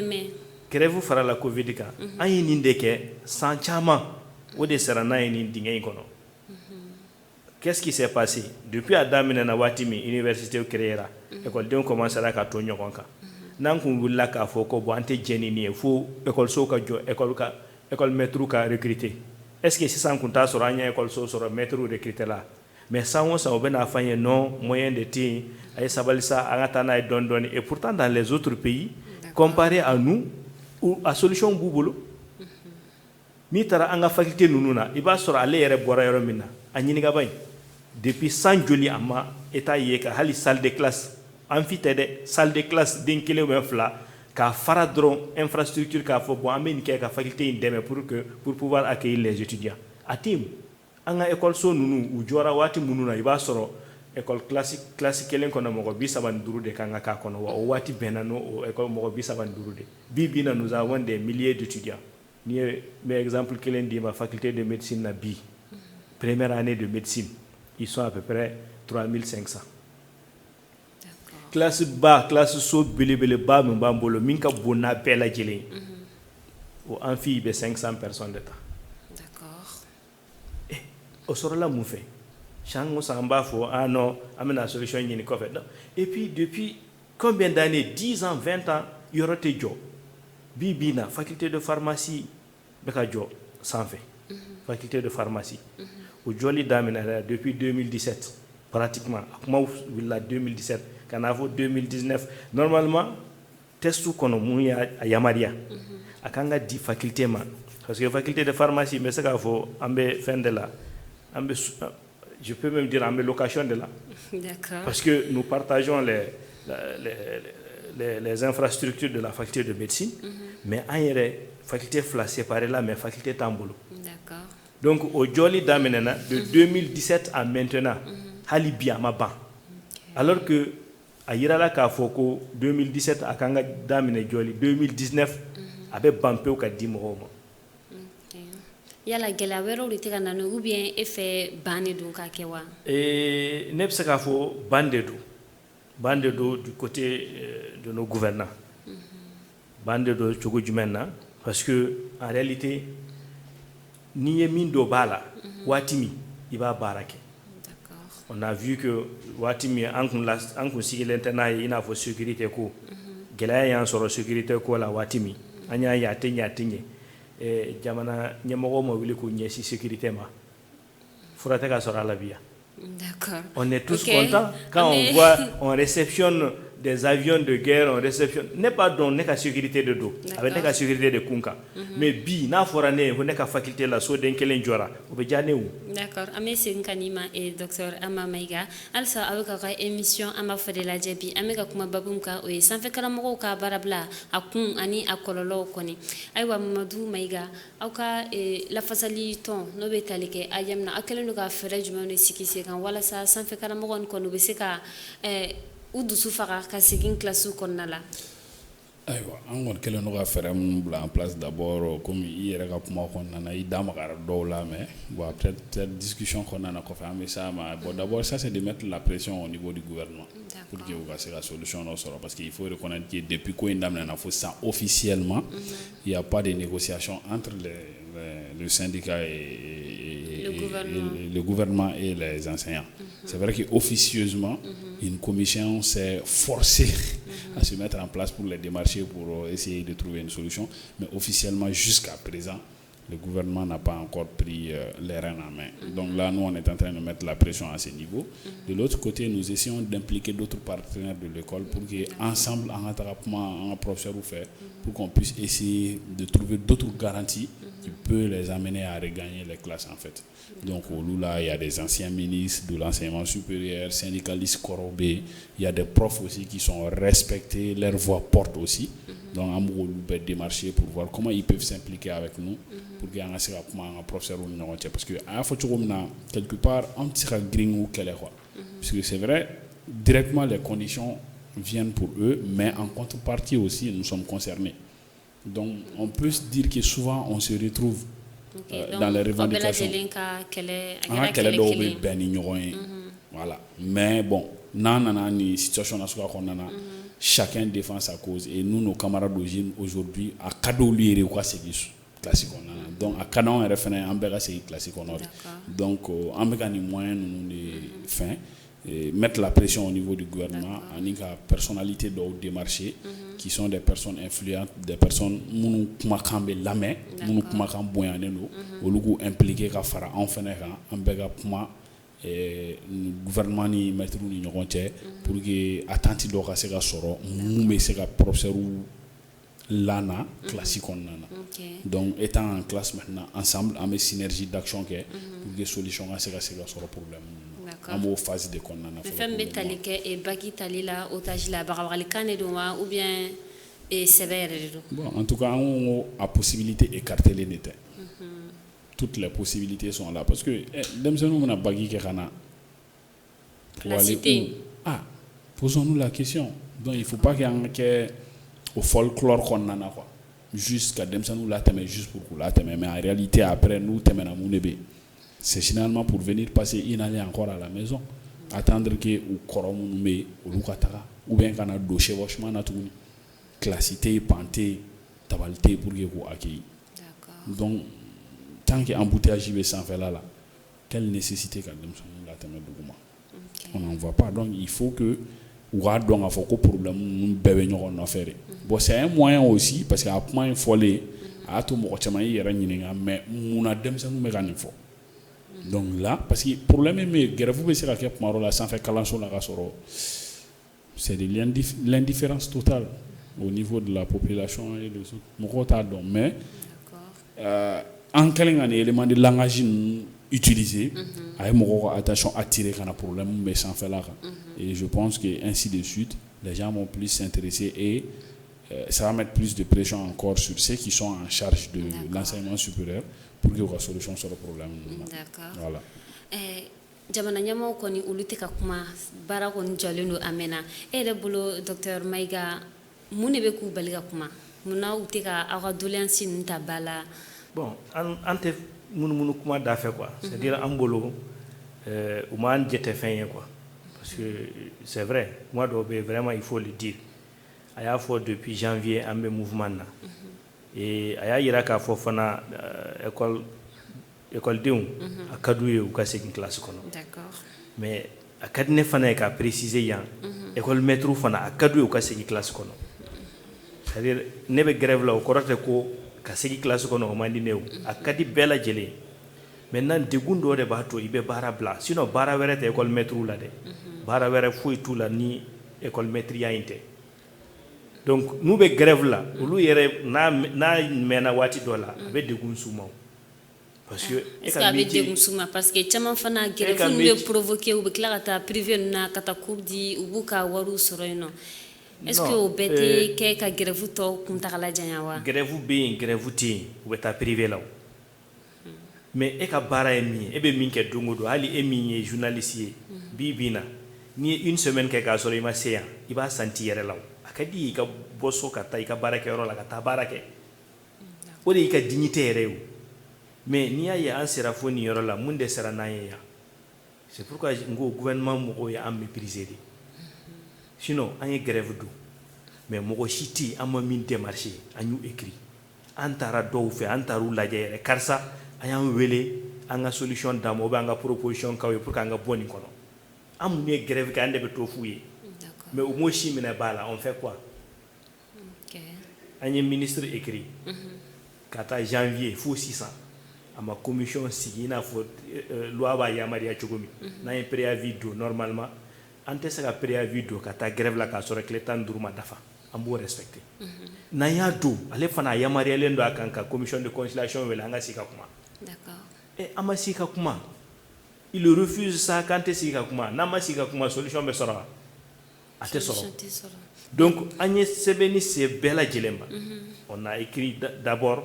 Grève farala Covid kan an ye nin de kɛ san caman o de sera n'a ye nin dingɛ in kɔnɔ. Qu'est-ce qui s'est passé depuis a daminɛna waati min université créera écoledenw commencera ka to ɲɔgɔn kan. N'an kun wulila k'a fɔ ko bon an tɛ jɛ ni nin ye fo écolesow ka jɔ école maître ka recruter. Est-ce que sisan kun t'a sɔrɔ an ye écoleso sɔrɔ maître recruter la mais san o san o bɛna fɔ an ye non moyen de tɛ yen a ye sabali sa an ka taa n'a ye dɔɔni dɔɔni et pourtant dans les autres pays comparé à nous a solution b'u bolo. N'i taara an ka faculté ninnu na i b'a sɔrɔ ale yɛrɛ bɔra yɔrɔ min na a ɲininka ba in depuis san joli a ma état ye ka hali salle de classe amphi tɛ dɛ salle de classe den kelen ou bien fila k'a fara dɔrɔn infrastructure k'a fɔ bon an bɛ nin kɛ ka faculté in dɛmɛ pour pouvoir accueillir les étudiants a tɛ yen an ka écoleso ninnu u jɔra waati minnu na i b'a sɔrɔ école classe kelen kɔnɔ mɔgɔ 35 de kan ka k'a kɔnɔ wa o waati bɛnna n'o école mɔgɔ 35 de bi na nous avons des milliers d'étudiants n'i ye mais exemple kelen d'i ma faculté de médecine na bi première année de médecine ils sont à peu près 3500. Classe bas classe so belebeleba min b'an bolo min ka bon n'a bɛɛ lajɛlen o amphi bɛ 500 personnes de ta. D'accord. O sɔrɔla mun fɛ san o san an b'a fɔ ah non an bɛna solution ɲini kɔfɛ et puis depuis combien d'années 10 ans 20 ans yɔrɔ tɛ jɔ bi na faculté de pharmacie bɛ ka jɔ sanfɛ faculté de pharmacie o jɔli daminɛna depuis 2017 pratiquement a kuma wulila 2017 ka n'a fɔ 2019 normalement testu kɔnɔ mun y'a yamaruya a kan ka di faculté ma parce que faculté de pharmacie n bɛ se k'a fɔ an bɛ fɛn de la an bɛ je peux même dire an bɛ location de la. D'accord. Parce que nous partageons les infrastructures de la faculté de médecine mais an yɛrɛ faculté fila séparée là mais faculté t'an bolo. D'accord. Donc au joli daminɛna de 2017 à maintenant hali bi a ma ban alors que a yirala k'a fɔ ko 2017 a kan ka daminɛ joli 2019 a bɛ ban pewu ka di mɔgɔw ma. Yala gɛlɛya wɛrɛw de tɛ ka na n'o ou bien e fɛ ban de don ka kɛ wa. Ne bɛ se k'a fɔ ban de don du côté de nos gouvernants ban de don cogo jumɛn na parce que en réalité n'i ye min dɔ b'a la waati min i b'a baara kɛ. On a vu que waati min an kun sigilen tɛ n'a ye i n'a fɔ sécurité ko gɛlɛya y'an sɔrɔ sécurité ko la waati min an y'a ye a tɛ ɲɛ jamana ɲɛmɔgɔw ma wuli k'u ɲɛsin sécurité ma fura tɛ ka sɔrɔ a la bi yan. D'accord. On est tous contents quand on voit on réceptionne des avions de guerre en réception n'est pas dans la sécurité de dos avec la sécurité de kunka mais bi n'a forane on est faculté la so den kelen jora o be jane wu d'accord amé sen kanima et docteur Ama Maiga alsa avec ka émission ama fadela jebi ameka kuma babumka o sanfe kala moko ka barabla akun ani akololo koni aywa Mamadou Maiga awka la fasali ton no be talike ayamna akelen ka fere jumano sikise kan wala sa sanfe kala moko ko no be se ka ou dusu faga ka segin classe konna la aywa an gon kelen no ka fere mun bla en place d'abord comme hier ka kuma konna na i damakara do la mais bon peut-être discussion konna na ko fa mais ça ma bon d'abord ça c'est de mettre la pression au niveau du gouvernement pour que vous fassiez la solution non sera parce qu'il faut reconnaître que depuis quoi indamne na faut ça officiellement il y a pas de négociation entre le syndicat et le gouvernement et les enseignants. C'est vrai qu'officieusement, une commission s'est forcée à se mettre en place pour les démarcher, pour essayer de trouver une solution. Mais officiellement, jusqu'à présent, le gouvernement n'a pas encore pris les rênes en main. Donc là, nous, on est en train de mettre la pression à ce niveau. De l'autre côté, nous essayons d'impliquer d'autres partenaires de l'école pour qu'ensemble, en professeur ou fait, pour qu'on puisse essayer de trouver d'autres garanties qui peuvent les amener à regagner les classes en fait. Donc au Lula, il y a des anciens ministres de l'enseignement supérieur, syndicalistes corrobés, il y a des profs aussi qui sont respectés, leur voix porte aussi. Donc on peut démarcher pour voir comment ils peuvent s'impliquer avec nous pour qu'il y ait un professeur ou une parce que à faut quelque part on tire green ou quelque quoi. Parce que c'est vrai, directement les conditions viennent pour eux, mais en contrepartie aussi nous sommes concernés. Donc on peut se dire que souvent on se retrouve dans les revendications. Voilà. Mais bon, situation chacun défend sa cause et nous, nos camarades d'origine aujourd'hui, à cadeau lui quoi c'est classique donc à cadeau on refait un béga c'est classique donc en béga ni moyen nous les fins mettre la pression au niveau du gouvernement en une personnalité d'autres démarchés qui sont des personnes influentes, des personnes munu kumakambe lame munu kumakam boyaneno olugu impliqué ka fara en feneka en béga kuma gouvernement ni mettre ni ñogon té pour que attenti do ka se ka soro mu be se ka professeur lana classique on nana donc étant en classe maintenant ensemble en synergie d'action que pour que solution ka se ka soro problème en phase de konnana mais femme betalike et baki talila otage la barawali kanedoma ou bien et sévère bon en tout cas on a possibilité écarter les détails toutes les possibilités sont là parce que demsenu mona bagi ke kana posons-nous la question donc il faut pas qu'il y ait au folklore qu'on en a quoi jusqu'à demsenu la teme juste pour la teme mais en réalité après nous teme na munebe c'est finalement pour venir passer une année encore à la maison attendre que ou koromu me ou lukataka ou bien kana dossier washman na tout classité panté tabalté pour que vous accueillir donc tant que embouteillage be sans faire là quelle nécessité quand même la teme douguma on n'en voit pas donc il faut que ou a donc faut que problème bébé ñoko no faire bon c'est un moyen aussi parce qu'à point il faut les à tout mo chama yera ñininga mais muna dem sa me kan fo donc là parce que problème mais grève be sera que maro la sans faire calançon la rasoro c'est de l'indifférence totale au niveau de la population et les autres mo kota donc mais en quel élément de langage utilisé avec mon attention attiré quand un problème mais sans faire là et je pense que ainsi de suite les gens vont plus s'intéresser et ça va mettre plus de pression encore sur ceux qui sont en charge de l'enseignement supérieur pour qu'il y ait une solution sur le problème. D'accord. Voilà. Jamana nyamo koni ulutika kuma bara kon jolendo amena de bolo docteur Maiga munebe ku baliga kuma muna utika awa doléance nta bala bon ante munu kuma da fait quoi c'est-à-dire en bolo ou man jete fin quoi parce que c'est vrai moi vraiment il faut le dire aya fo depuis janvier ambe mouvement na et aya yira ka fo fana école deun akadouye ou ka sekin classe kono d'accord mais akadne fana ka préciser yan école maître fana akadouye ou ka sekin classe kono c'est-à-dire nebe grève la ko rote ko ka sekin classe kono o mandi new akadi bela jele maintenant degundo de bato ibe bara bla sinon bara wéré école maître la de bara wéré fouy tout la ni école maîtrise in tɛ donc n'u bɛ grève la olu yɛrɛ n'a mɛnna waati dɔ la a bɛ degun s'u ma parce que est-ce que a bɛ degun s'u ma parce que caman fana grève ninnu bɛ provoquer u bɛ tila ka taa privé ninnu na ka taa cours di u b'u ka wariw sɔrɔ yen nɔ est-ce que o bɛɛ tɛ kɛ ka grève tɔ kuntagala janya wa grève bɛ yen grève tɛ yen u bɛ taa privé la mais e ka baara ye min ye e bɛ min kɛ don o don hali e min ye journaliste ye bi bi in na n'i ye une semaine kɛ k'a sɔrɔ i ma se yan i b'a senti yɛrɛ la a ka di i ka bɔ so ka taa i ka baarakɛyɔrɔ la ka taa baara kɛ o de y'i ka dignité yɛrɛ ye o mais n'i y'a ye an sera fo nin yɔrɔ la mun de sera n'an ye yan c'est pourquoi n ko gouvernement mɔgɔw ye an mépriser de sinon an ye grève don mais mɔgɔ si tɛ yen an ma min démarché an y'u écrit an taara dɔw fɛ an taar'u lajɛ yɛrɛ karisa an y'an wele an ka solution d'a ma ou bien an ka proposition k'aw ye pour que an ka bɔ nin kɔnɔ an mun ye grève kɛ an de bɛ to f'u ye mais au moins si minɛ b'a la on fait quoi an ye ministre écrit ka taa janvier fo sisan a ma commission sigi i n'a fɔ loi b'a yamaruya cogo min n'an ye préavis don normalement an tɛ se ka préavis don ka taa grève la k'a sɔrɔ tile 15 ma dafa an b'o respecter n'an y'a don ale fana a yamaruyalen don a kan ka commission de conciliation wele an ka sigi ka kuma an ma sigi ka kuma il refuse ça k'an tɛ sigi ka kuma n'an ma sigi ka kuma solution bɛ sɔrɔ wa a tɛ sɔrɔ donc an ye sɛbɛnni se bɛɛ lajɛlen ma on a écrit d'abord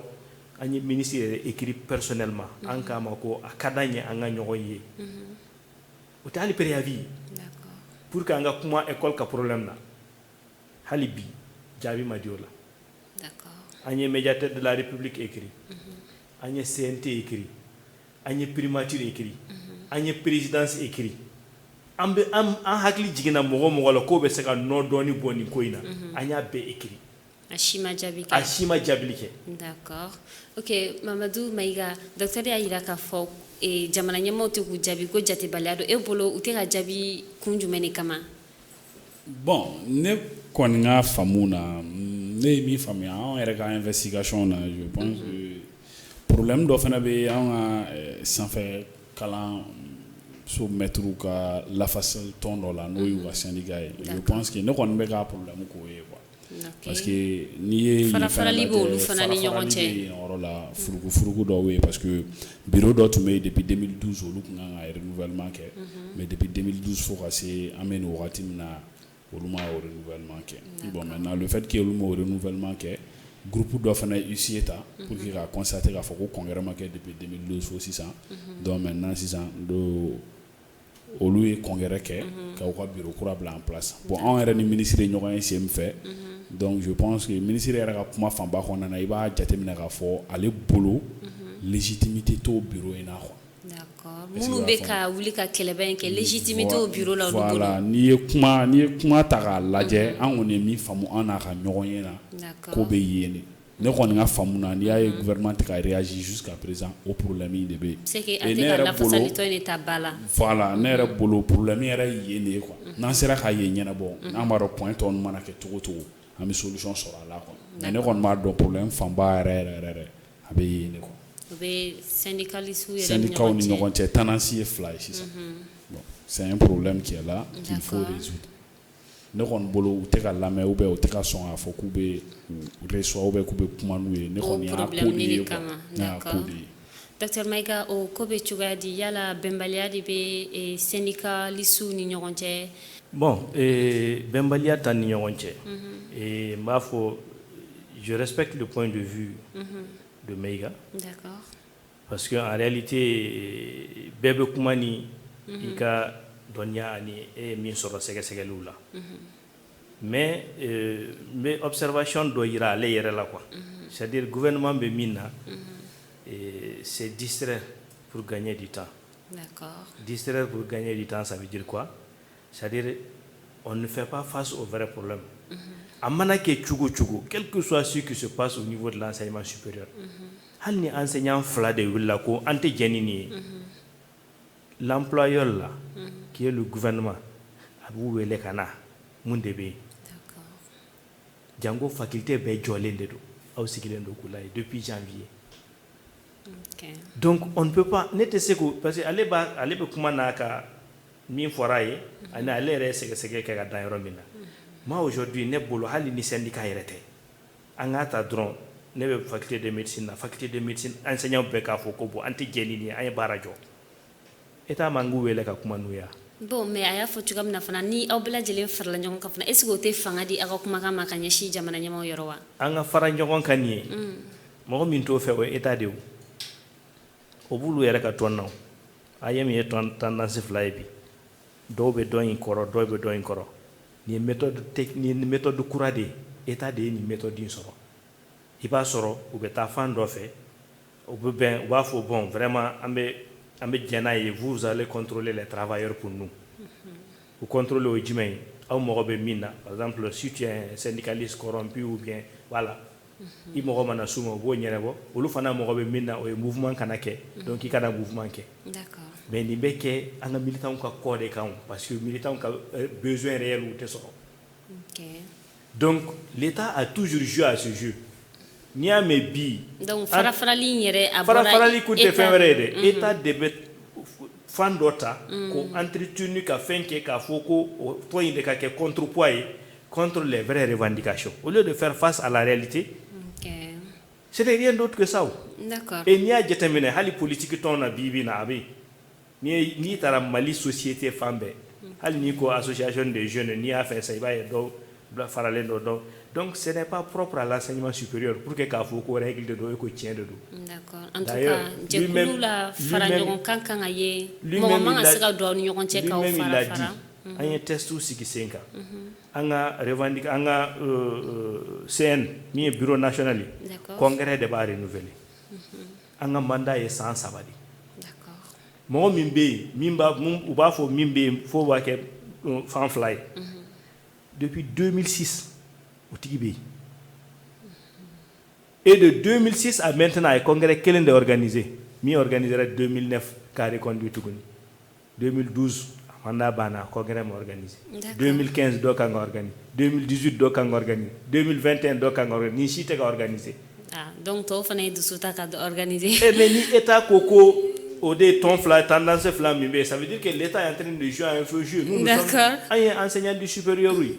an ye ministre yɛrɛ écrit personnellement an k'a ma ko a ka d'an ye an ka ɲɔgɔn ye o tɛ hali préavis pour que an ka kuma école ka problème na hali bi jaabi ma di o la an ye médiateur de la république écrit an ye CNT écrit an ye primature écrit an ye présidence écrit an hakili jiginna mɔgɔ o mɔgɔ la k'o bɛ se ka nɔ dɔɔni bɔ nin ko in na an y'a bɛɛ écrit a si ma jaabi kɛ a si ma jaabili kɛ d'accord ok Mamadou Mayiga docteur y'a yira k'a fɔ jamana ɲɛmaaw tɛ k'u jaabi ko jatebaliya don e bolo u tɛ ka jaabi kun jumɛn de kama bon ne kɔni ka faamu na ne ye min faamuya anw yɛrɛ ka investigation na je pense que problème dɔ fana bɛ anw ka sanfɛ kalan so maîtres ka lafasali tɔn dɔ la n'o y'u ka syndicat ye je pense que ne kɔni bɛ ka problème k'o ye quoi parce que n'i ye farafarali b'olu fana ni ɲɔgɔn cɛ yɔrɔ la furugu dɔw ye parce que bureau dɔ tun bɛ yen depuis 2012 olu tun kan ka renouvellement kɛ mais depuis 2012 fo ka se an bɛ nin wagati min na olu ma o renouvellement kɛ bon maintenant le fait que olu ma o renouvellement kɛ groupe dɔ fana huissier ta pour que ka constater k'a fɔ ko congrès ma kɛ depuis 2012 fo sisan donc maintenant sisan olu ye congrès kɛ k'aw ka bureau kura bila en place bon anw yɛrɛ ni ministre ye ɲɔgɔn ye sen min fɛ donc je pense que ministre yɛrɛ ka kuma fanba kɔnɔna na i b'a jateminɛ k'a fɔ ale bolo légitimité t'o bureau in na quoi d'accord minnu bɛ ka wuli ka kɛlɛba in kɛ légitimité o bureau la olu bolo voilà n'i ye kuma ta k'a lajɛ an kɔni ye min faamu an n'a ka ɲɔgɔn ye na ko bɛ yen de ne kɔni ka faamu na n'i y'a ye gouvernement tɛ ka réagir jusqu'à présent o problème in de bɛ yen c'est que a tɛ ka lafasalitɔ in de ta ba la voilà ne yɛrɛ bolo problème yɛrɛ ye yen de ye quoi n'an sera k'a ye ɲɛnabɔ n'an b'a dɔn point tɔ ninnu mana kɛ cogo o cogo an bɛ solution sɔrɔ a la quoi mais ne kɔni b'a dɔn problème fanba yɛrɛ a bɛ yen de quoi o bɛ syndicalistes yɛrɛ syndicats ni ɲɔgɔn cɛ tendanci ye fila ye sisan bon c'est un problème qui est là qu'il faut résoudre ne kɔni bolo u tɛ ka lamɛn ou bien u tɛ ka sɔn k'a fɔ k'u bɛ reçoit ou bien k'u bɛ kuma n'u ye ne kɔni y'a ko de ye quoi ne y'a ko de ye docteur Mayiga o ko bɛ cogoya di yala bɛnbaliya de bɛ syndicalistes ni ɲɔgɔn cɛ bon bɛnbaliya ta ni ɲɔgɔn cɛ n b'a fɔ je respecte le point de vue de Mayiga d'accord parce que en réalité bɛɛ bɛ kuma ni i ka dɔnniya ani e ye min sɔrɔ sɛgɛsɛgɛliw la mais n bɛ observation dɔ yira ale yɛrɛ la quoi c'est à dire gouvernement bɛ min na c'est distraire pour gagner du temps d'accord distraire pour gagner du temps ça veut dire quoi c'est à dire on ne fait pas face au vrai problème a mana kɛ cogo cogo quel que soit ce qui se passe au niveau de l'enseignement supérieur hali ni enseignant fila de wulila ko an tɛ jɛ ni nin ye l'employeur là qui est le gouvernement a b'u wele ka na mun de bɛ yen jango faculté bɛɛ jɔlen de don aw sigilen don k'u la ye depuis janvier donc on ne peut pas ne tɛ se ko parce que ale bɛ kuma n'a ka min fɔra a ye ani ale yɛrɛ ye sɛgɛsɛgɛ kɛ ka dan yɔrɔ min na moi aujourd'hui ne bolo hali ni syndicat yɛrɛ an ka ta dɔrɔn ne bɛ faculté de médecine na faculté de médecine enseignant bɛɛ k'a fɔ ko bon an tɛ jɛ ni nin ye an ye baara jɔ état man k'u wele ka kuma n'u ye bon mais a y'a fɔ cogoya min na fana ni aw bɛɛ lajɛlen farala ɲɔgɔn kan fana est ce que o tɛ fanga di aw ka kumakan ma ka ɲɛsin jamana ɲɛmaaw yɔrɔ wa an ka fara ɲɔgɔn kan nin ye mɔgɔ min t'o fɛ o ye état de ye o b'olu yɛrɛ ka tɔn na a ye min ye tendance fila ye bi dɔw bɛ dɔn in kɔrɔ dɔw bɛ dɔn in kɔrɔ nin ye méthode kura de ye état de ye nin méthode in sɔrɔ i b'a sɔrɔ u bɛ taa fan dɔ fɛ u bɛ bɛn u b'a fɔ bon vraiment an bɛ jɛn n'a ye vous allez contrôler les travailleurs pour nous u contrôler o ye jumɛn ye aw mago bɛ min na par exemple si tu es un syndicaliste corrompu ou bien voilà i mago mana s'u ma u b'o ɲɛnabɔ olu fana mago bɛ min na o ye mouvement kana kɛ donc i kana mouvement kɛ mais nin bɛ kɛ an ka militants ka kɔ de kan parce que militants ka besoin réel u tɛ sɔrɔ donc l'état a toujours joué à ce jeu n'i y'a mɛn bi donc farafarali in yɛrɛ a bɔra farafarali kun tɛ fɛn wɛrɛ ye dɛ état de bɛ fan dɔ ta ko entretenu ka fɛn kɛ k'a fɔ ko o tɔn in de ka kɛ contrepoids ye contre les vraies revendications au lieu de faire face à la réalité c'était rien d'autre que ça et n'i y'a jateminɛ hali politique tɔn na bi na a bɛ yen n'i taara Mali société fan bɛɛ hali n'i ko association des jeunes n'i y'a fɛ sa i b'a ye dɔw faralen dɔ dɔn donc ce n'est pas propre à l'enseignement supérieur pour que k'a fɔ ko règle de do e ko tiɲɛ de do d'accord en tout cas jɛkulu la fara ɲɔgɔn kan kan ka ye mɔgɔ man ka se ka don aw ni ɲɔgɔn cɛ k'aw fara an ye testu sigi sen kan an ka CN min ye bureau national ye congrès de b'a renouveler an ka mandat ye san 3 de mɔgɔ min bɛ yen u b'a fɔ min bɛ yen fo b'a kɛ fan 2 ye depuis 2006 au tigi bɛ yen et de 2006 à maintenant a ye congrès kelen de organisé min organisera 2009 k'a reconduit tuguni 2012 mandat banna congrès ma organisé 2015 dɔ kan ka organisé 2018 dɔ kan ka organisé 2021 dɔ kan ka organisé ni si tɛ ka organisé donc tɔw fana ye dusu ta ka organisé mais ni état ko au des tons fla tendance fla min bɛ ça veut dire que l'état est en train de jouer un faux jeu nous sommes an ye enseignant du supérieur ye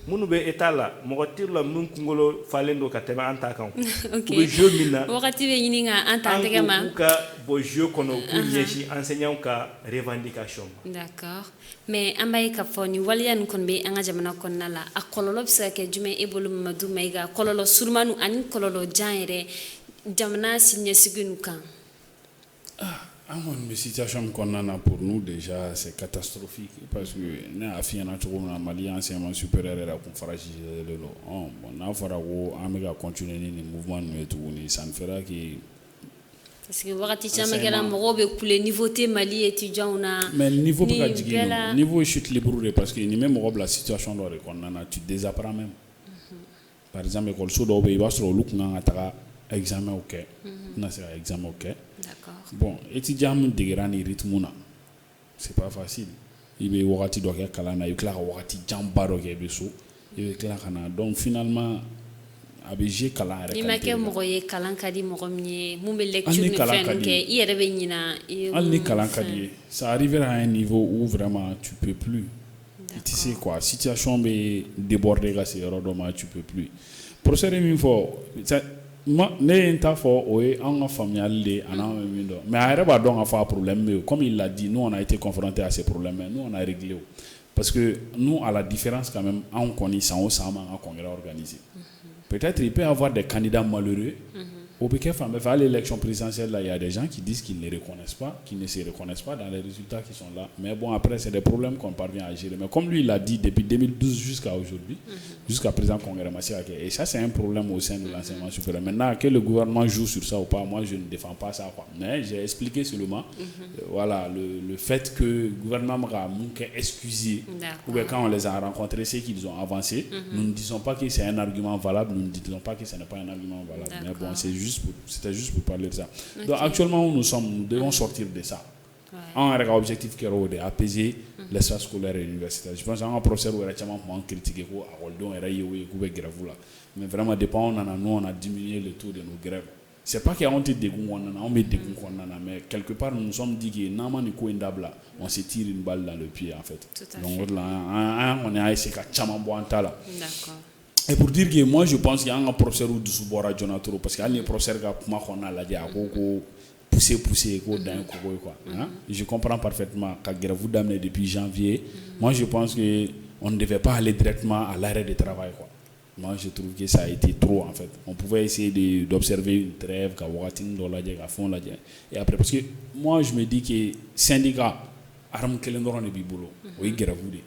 minnu bɛ état la mɔgɔ tɛ la minnu kunkolo falen don ka tɛmɛ an ta kan u bɛ jeu min na wagati bɛ ɲini ka an ta tɛgɛ ma an k'u ka bɔ jeu kɔnɔ u k'u ɲɛsin enseignant ka revendication ma d'accord mais an b'a ye k'a fɔ nin waleya nin kɔni bɛ an ka jamana kɔnɔna la a kɔlɔlɔ bɛ se ka kɛ jumɛn e bolo Mamadu Mayiga kɔlɔlɔ surumani ani kɔlɔlɔ jan yɛrɛ jamana siniɲɛsigi nin kan une situation qu'on a pour nous déjà c'est catastrophique parce que nous avons fini à Mali enseignement supérieur et la conférence bon n'a fara ko an bɛ ka continuer ni mouvement nous tuguni ça ne fera que parce que wagati caman kɛra mɔgɔw bɛ kule niveau tɛ Mali étudiants na mais niveau bɛ ka jigin niveau chute libre parce que ni même mɔgɔ bila situation dɔ de kɔnɔna na tu désapprends même par exemple école dɔw bɛ yen i b'a sɔrɔ olu kun kan ka taga examen kɛ n'a se ka examen kɛ bon étudiant min degera ni rythme na c'est pas facile i bɛ wagati dɔ kɛ kalan na i bɛ tila ka wagati janba dɔ kɛ i bɛ so i bɛ tila ka na donc finalement a bɛ jouer kalan yɛrɛ qualité la. Ni ma kɛ mɔgɔ ye kalan ka di mɔgɔ min ye mun bɛ lecture ni fɛn kɛ i yɛrɛ bɛ ɲina hali ni kalan ka di ye ça arrive à un niveau où vraiment tu peux plus tu sais quoi situation bɛ déborder ka se yɔrɔ dɔ ma tu peux plus professeur min fɔ ne ye n ta fɔ o ye an ka faamuyali de a n'an bɛ min dɔn mais a yɛrɛ b'a dɔn k'a fɔ a problème bɛ yen comme il l'a dit nous on a été confrontés à ces problèmes mais nous on a réglé parce que nous à la différence quand même anw kɔni san o san an b'an ka congrès organiser peut-être il peut y avoir des candidats malheureux au bɛ kɛ fan bɛɛ fɛ hali élection présidentielle là il y a des gens qui disent qu'ils ne reconnaissent pas qu'ils ne se reconnaissent pas dans les résultats qui sont là mais bon après c'est des problèmes qu'on parvient à gérer mais comme lui il l'a dit depuis 2012 jusqu'à aujourd'hui jusqu'à présent congrès et ça c'est un problème au sein de l'enseignement supérieur maintenant que le gouvernement joue sur ça ou pas moi je ne défends pas ça quoi mais j'ai expliqué seulement voilà le fait que le gouvernement a excusé ou bien quand on les a rencontrés c'est qu'ils ont avancé nous ne disons pas que c'est un argument valable nous ne disons pas que ce n'est pas un argument valable mais bon c'était juste pour parler de ça. Okay. Donc actuellement où nous sommes, nous devons sortir de ça. On a un objectif qui est d'apaiser l'espace scolaire et universitaire. Je pense qu'un professeur aurait tellement critiqué mais vraiment depuis nous on a diminué le taux de nos grèves. c'est pas qu'il y a honte de on met des mais quelque part nous nous sommes dit que non man ko indabla on se tire une balle dans le pied en fait. Donc là on a essayé ka chama boanta là. D'accord. Et pour dire que moi je pense qu'il y a un professeur ou du subora Jonathan parce qu'il y a un professeur qui a comment on a la dia ko pousser ko dans quoi hein? Je comprends parfaitement quand vous d'amener depuis janvier. Moi je pense que on ne devait pas aller directement à l'arrêt de travail quoi. Moi, je trouve que ça a été trop, en fait. On pouvait essayer d'observer une trêve, et après, parce que moi, je me dis que syndicat, aram kelendoro ne bibolo, oui, gravoude,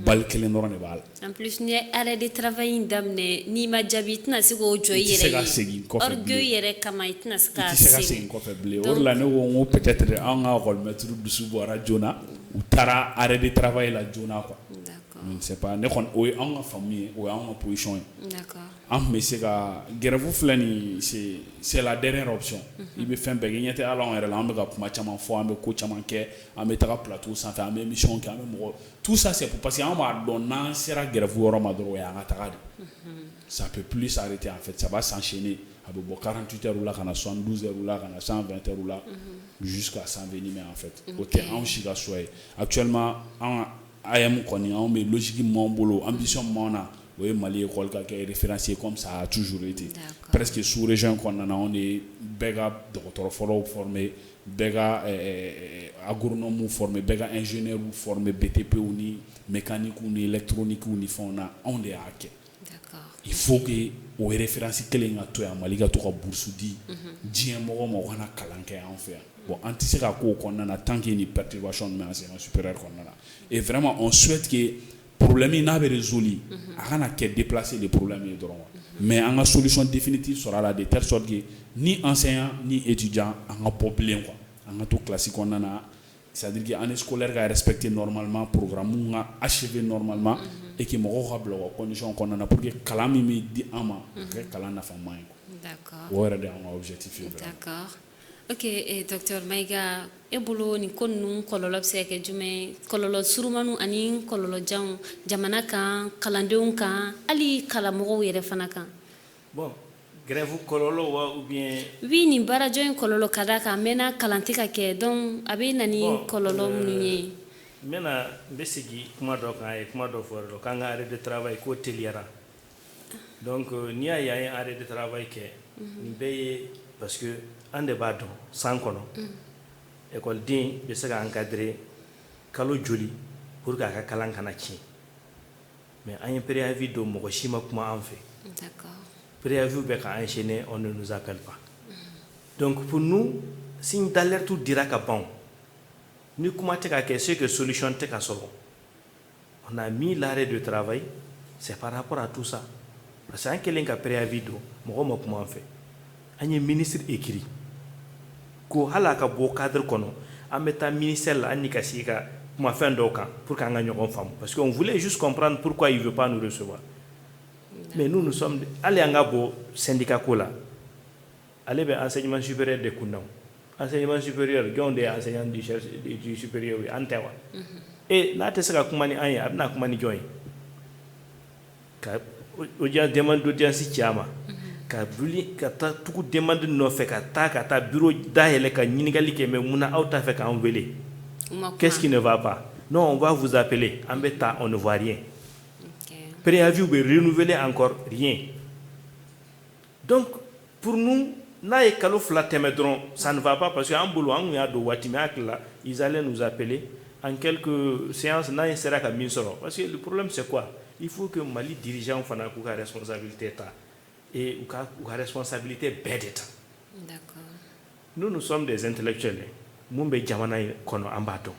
bal kelendoro ne bal. En plus, ni arrêt de travail d'amener, ni ma jabit na sigo joyere. Orgueil yere kama itna ska. C'est or la no peut-être un rôle mettre du subora Jona ou tara arrêt de travail la Jona quoi. Je ne sais pas, nous avons une famille, nous avons une position. D'accord. Mais c'est la dernière option. Il me fait un peu de temps, on a match on a coach on a plateau, on a mission, tout ça c'est pour parce qu'on va donner sera ça peut plus s'arrêter en fait, ça va s'enchaîner. 48 heures là, 72 heures là, 120 heures là, jusqu'à 120 en fait. Actuellement, ayam koni on met logiquement bolo ambition mona oui Mali école qui est référencé comme ça a toujours été presque sous région qu'on on est bega docteur formé bega agronome formé bega ingénieur formé BTP ou ni mécanique ou ni électronique ou ni fona on est hacké. D'accord. Il faut que au référence kelenga to ya Mali ga to ka bourse di dien mo wana kalanke en fait. Bon, anticiper à quoi qu'on a tant qu'il y a une perturbation de l'enseignement supérieur qu'on a. Et vraiment, on souhaite que le problème n'est pas résolu. On a qu'à déplacer les problèmes. Mais une solution définitive sera là de telle sorte que ni enseignants ni étudiants n'ont pas de problème. On a tout classique qu'on a. C'est-à-dire que l'année scolaire a respecté normalement, le programme a achevé normalement et que nous avons des conditions qu'on a pour que Kalami me dit Ama, que Kalana n'a pas de moyen. D'accord. Voilà un objectif. D'accord. Ok, docteur Maïga, ebolo ni konu kololo seke jume kololo surumanu ani kololo jamana kan kalandenw kan ali kalamogo yere fana kan. Bon, grève kololo wa ou bien oui ni barajo en kololo kada ka mena kalantika ke donc abe nani kololo munye. Mena besigi kuma do kan ay kuma do for do kan arrêt de travail ko teliara. Donc ni ya arrêt de travail ke ni beye parce que en débat sans kono école din be se ka encadrer kalo joli pour ka kalan kana ci mais un préavis do mo shima kuma en fait d'accord préavis be ka enchaîner on ne nous appelle pas donc pour nous signe d'alerte dira ka bon ni kuma te ka ce que solution te ka solo on a mis l'arrêt de travail c'est par rapport à tout ça parce que un kelen ka préavis do mo kuma en fait un ministre écrit ko halaka bo cadre kono ameta ministère la anika sika kuma fin doka pour qu'on gagne en femme parce qu'on voulait juste comprendre pourquoi il veut pas nous recevoir mais nous sommes allez anga bo syndicat kola allez be enseignement supérieur de kundaw enseignement supérieur gonde enseignant du supérieur antewa et là te saka kuma ni anya abna kuma ni join ka audience demande d'audience chama ka buli ka ta tuku demande no fe ka ta bureau dahele ka nyinigali ke me muna auta fe ka envelé qu'est-ce qui ne va pas non on va vous appeler en bêta on ne voit rien préavis be renouveler encore rien donc pour nous na e kalo flateme dron ça ne va pas parce que en boulot on ya do watimak là ils allaient nous appeler en quelques séances na sera ka min soro parce que le problème c'est quoi il faut que Mali dirigeant fana ku ka responsabilité ta et ou responsabilité d'État. D'accord. Nous sommes des intellectuels. Mumbe jamana kono ambato.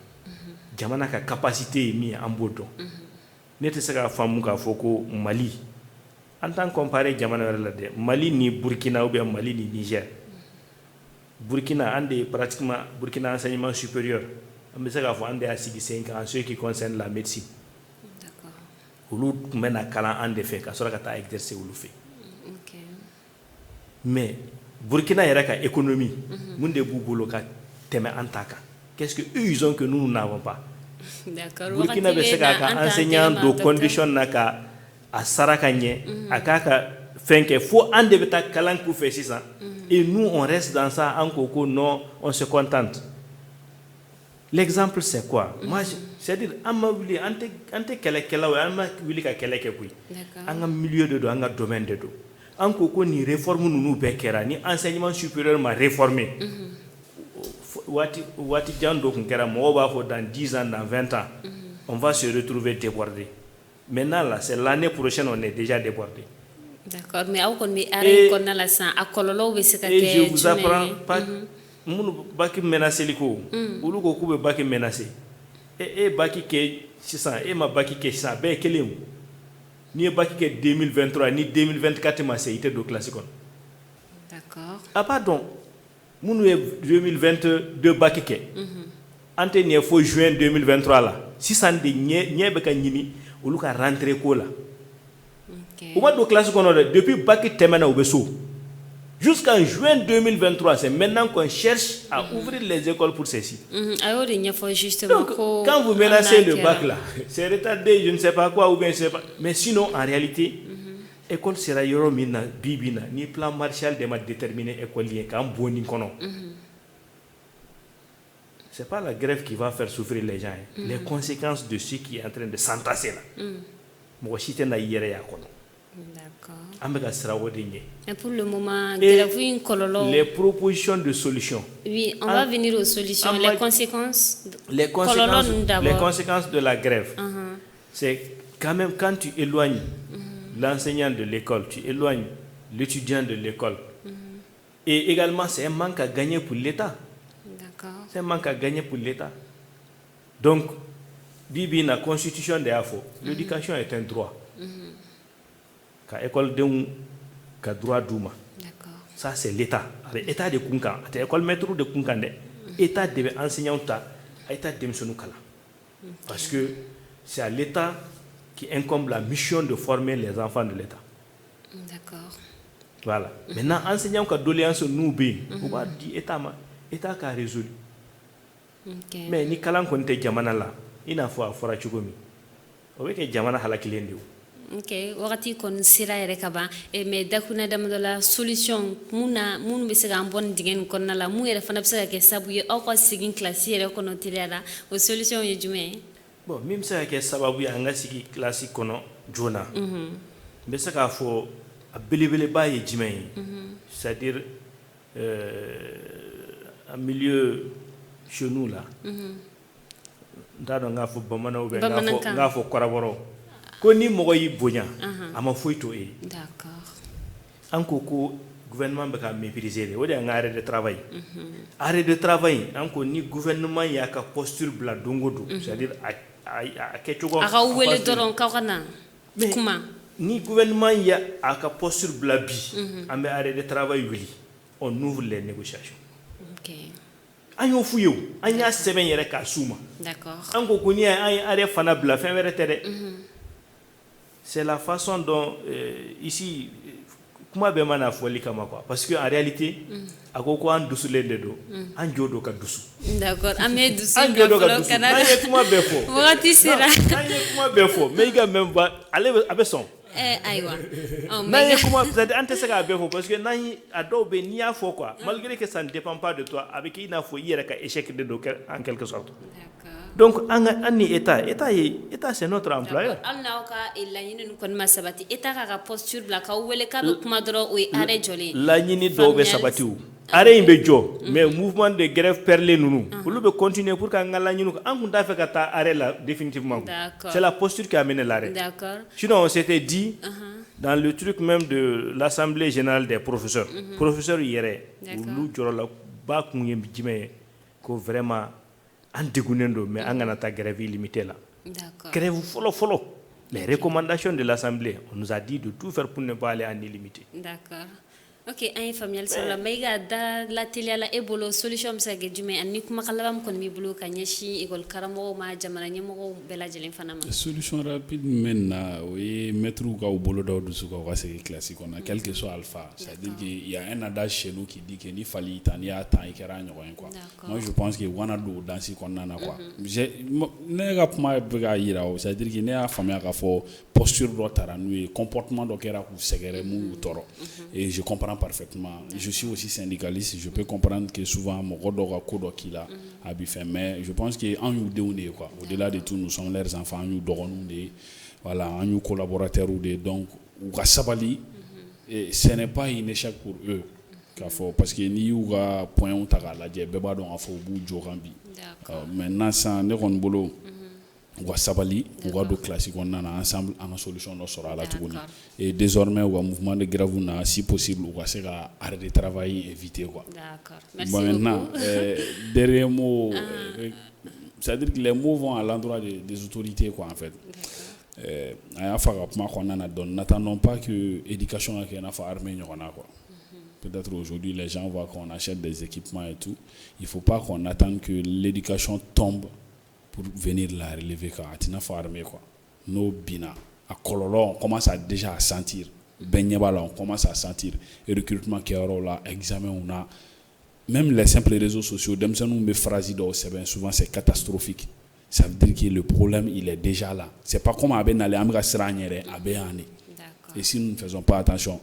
Jamana ka capacité mi ambodo. Nete saka famu ka foko Mali. En tant comparé jamana la de Mali ni Burkina ou bien Mali ni Niger. Burkina ande pratiquement Burkina enseignement supérieur. On saka fo ande asigi 5 ans ce qui concerne la médecine. D'accord. Ulu mena kala ande fait ka sora ka ta exercer ulu fait. Mais Burkina yera ka économie mun de bubolo ka teme antaka qu'est-ce que eux ils ont que nous n'avons pas d'accord Burkina be seka ka enseignant de condition naka a saraka nye akaka fenke fo ande beta kalan ku fait ça et nous on reste dans ça en coco non on se contente. L'exemple c'est quoi? Moi c'est-à-dire amma wuli ante kala amma wuli ka kala ke kuy anga milieu de do anga domaine de do en coco ni réforme nous bekera ni enseignement supérieur ma réformer wati jando kun kera mo ba fo dans 10 ans dans 20 ans on va se retrouver débordé. Maintenant là c'est l'année prochaine on est déjà débordé. D'accord, mais aw kon mi aré kon na la san akololo be se ka ke. Et je vous apprends pas munu baki menacé liko ulu ko kube baki menacé et baki ke 600 et ma baki ke 600 be kelem ni baki ke 2023 ni 2024 ma c'est ité do classique. D'accord. Ah pardon munu 2022 baki ke ante ne fo juin 2023 là 600 de nye be ka nyini ulu ka rentrer ko la. OK. Au mois de classe qu'on a depuis baki temena obeso jusqu'en juin 2023, c'est maintenant qu'on cherche à ouvrir les écoles pour ceci. Donc, quand vous menacez le bac là, c'est retardé, je ne sais pas quoi, ou bien c'est pas. Mais sinon, en réalité, l'école sera yoro mina bibina, ni plan Marshall de ma déterminer écolier, quand boni kono. C'est pas la grève qui va faire souffrir les gens. Les conséquences de ce qui est en train de s'entasser là. Moi, si tu n'as yere ya kono. D'accord. Et pour le moment, les propositions de solutions. Oui, on va venir aux solutions. Les conséquences de la grève. C'est quand même quand tu éloignes l'enseignant de l'école, tu éloignes l'étudiant de l'école. Et également, c'est un manque à gagner pour l'État. D'accord. C'est un manque à gagner pour l'État. Donc, Bibi, la constitution de AFO, l'éducation est un droit. Ka école de ka droit douma. D'accord. Ça c'est l'état. L'état de kunkan, école maître de kunkan de état de enseignant ta état de mission kala. Parce que c'est à l'état qui incombe la mission de former les enfants de l'état. D'accord. Voilà. Maintenant enseignant ka doléance nous bi, on va dire état ka résolu. OK. Mais ni kalan ko nte jamana la, ina fo afora chugomi. O weke jamana halakilende. OK, wakati kon sira yere kaba mais dakuna dama de la solution mun be se ga bon digen kon na la mu yere fana be se ke sabu ye ko sigin classe yere kono tirera o solution ye jume bon même se ke sababu ya nga sigi classe kono jona be se ka fo abelebele ba ye jume c'est-à-dire en milieu chez nous là ndado nga fo bamana ou be nga fo koraboro ko ni mogo yi bonya ama foito e. D'accord. Anko ko gouvernement be ka mépriser le wodi nga arrêt de travail. Arrêt de travail anko ni gouvernement ya ka posture bla dongodo, c'est-à-dire a kechugo aka wele doron ka kana kuma ni gouvernement ya aka posture bla bi ambe arrêt de travail wili on ouvre les négociations. OK. Anyo fuyo anya seben yere ka suma. D'accord. Anko ko ni ay arrêt fana bla fin were tere. C'est la façon dont ici comment be mana foli kama quoi parce que en réalité akoko an dusule dedo an jodo ka dusu. D'accord, amé dusu an jodo ka dusu na ye kuma be fo wakati sera na ye kuma be fo mais ga même ba ale abe son aywa na ye kuma c'est ante se ka be fo parce que na yi ado be ni ya fo quoi malgré que ça ne dépend pas de toi avec ina fo yere ka échec de do en quelque sorte. D'accord. Donc ani état c'est notre employeur. Alna ka ila yini kon masabati état ka posture bla ka wele ka be kuma doro o arrêt jolé la yini do be sabati ou arrêt imbe jo mais mouvement de grève perlé nous pour le continuer pour ka ngala yinu ko an ta fait ka ta arrêt là définitivement. C'est la posture qui a mené l'arrêt. D'accord. Sinon on s'était dit dans le truc même de l'Assemblée générale des professeurs professeurs yéré lu joro la ba ku yembi jime ko vraiment en dégounendo mais en gana grève illimitée là. D'accord. Grève follow. Les recommandations de l'Assemblée, on nous a dit de tout faire pour ne pas aller en illimité. D'accord. Ok, an ye faamuyali sɔrɔ la mais i ka da la teliya la e bolo solution bɛ se ka kɛ jumɛn ani ni kumakan laban kɔni b'i bolo ka ɲɛsin école karamɔgɔw ma jamana ɲɛmɔgɔw bɛɛ lajɛlen fana ma. Solution rapide min na o ye maîtres ka u bolo da u dusu kan u ka segin classe kɔnɔ quel que soit alpha, c'est-à-dire qu'il y a un adage chez nous qui dit que ni fali y'i ta n'i y'a ta i kɛra a ɲɔgɔn ye quoi. Moi je pense que u kana don o dansi kɔnɔna na quoi. Ne ka kuma bɛ k'a yira o c'est-à-dire que ne y'a faamuya k'a fɔ posture dɔ tara n'u ye comportement dɔ kɛra k'u sɛgɛrɛ mun y'u tɔɔrɔ et je comprends parfaitement. Je suis aussi syndicaliste, je peux comprendre que souvent mɔgɔ dɔ ka ko dɔ k'i la a b'i fɛ mais je pense que an y'u denw de ye quoi. Au-delà de tout nous sommes leurs enfants, an y'u dɔgɔninw de ye voilà an y'u collaborateurs de ye donc u ka sabali et ce n'est pas un échec pour eux k'a fɔ parce que n'i y'u ka points ta k'a lajɛ bɛɛ b'a dɔn k'a fɔ u b'u jɔ kan bi maintenant sisan ne kɔni bolo u ka sabali u ka don classe kɔnɔna na ensemble an ka solution dɔ sɔrɔ a la tuguni et désormais u ka mouvement de grève na si possible u ka se ka arrêt de travail éviter quoi. Bon maintenant dernier mot c'est-à-dire que les mots vont à l'endroit des autorités quoi en fait. A y'a fɔ a ka kuma kɔnɔna na donc n'attendons pas que éducation ka kɛ i n'a fɔ armée ɲɔgɔn na quoi. Peut-être aujourd'hui les gens voient qu'on achète des équipements et tout. Il faut pas qu'on attende que l'éducation tombe pour venir la relever quoi. A t'i n'a fɔ armée quoi. N'o binna a kɔlɔlɔ on commence à déjà à sentir. Bɛɛ ɲɛ b'a la on commence à sentir recrutement kɛyɔrɔw la examenw na même les simples réseaux sociaux denmisɛnninw bɛ phrase dɔw sɛbɛn souvent c'est catastrophique. Ça veut dire que le problème il est déjà là. C'est pas comme a bɛ nalen an bɛ ka siran an ɲɛ dɛ a bɛ yan de. Et si nous ne faisons pas attention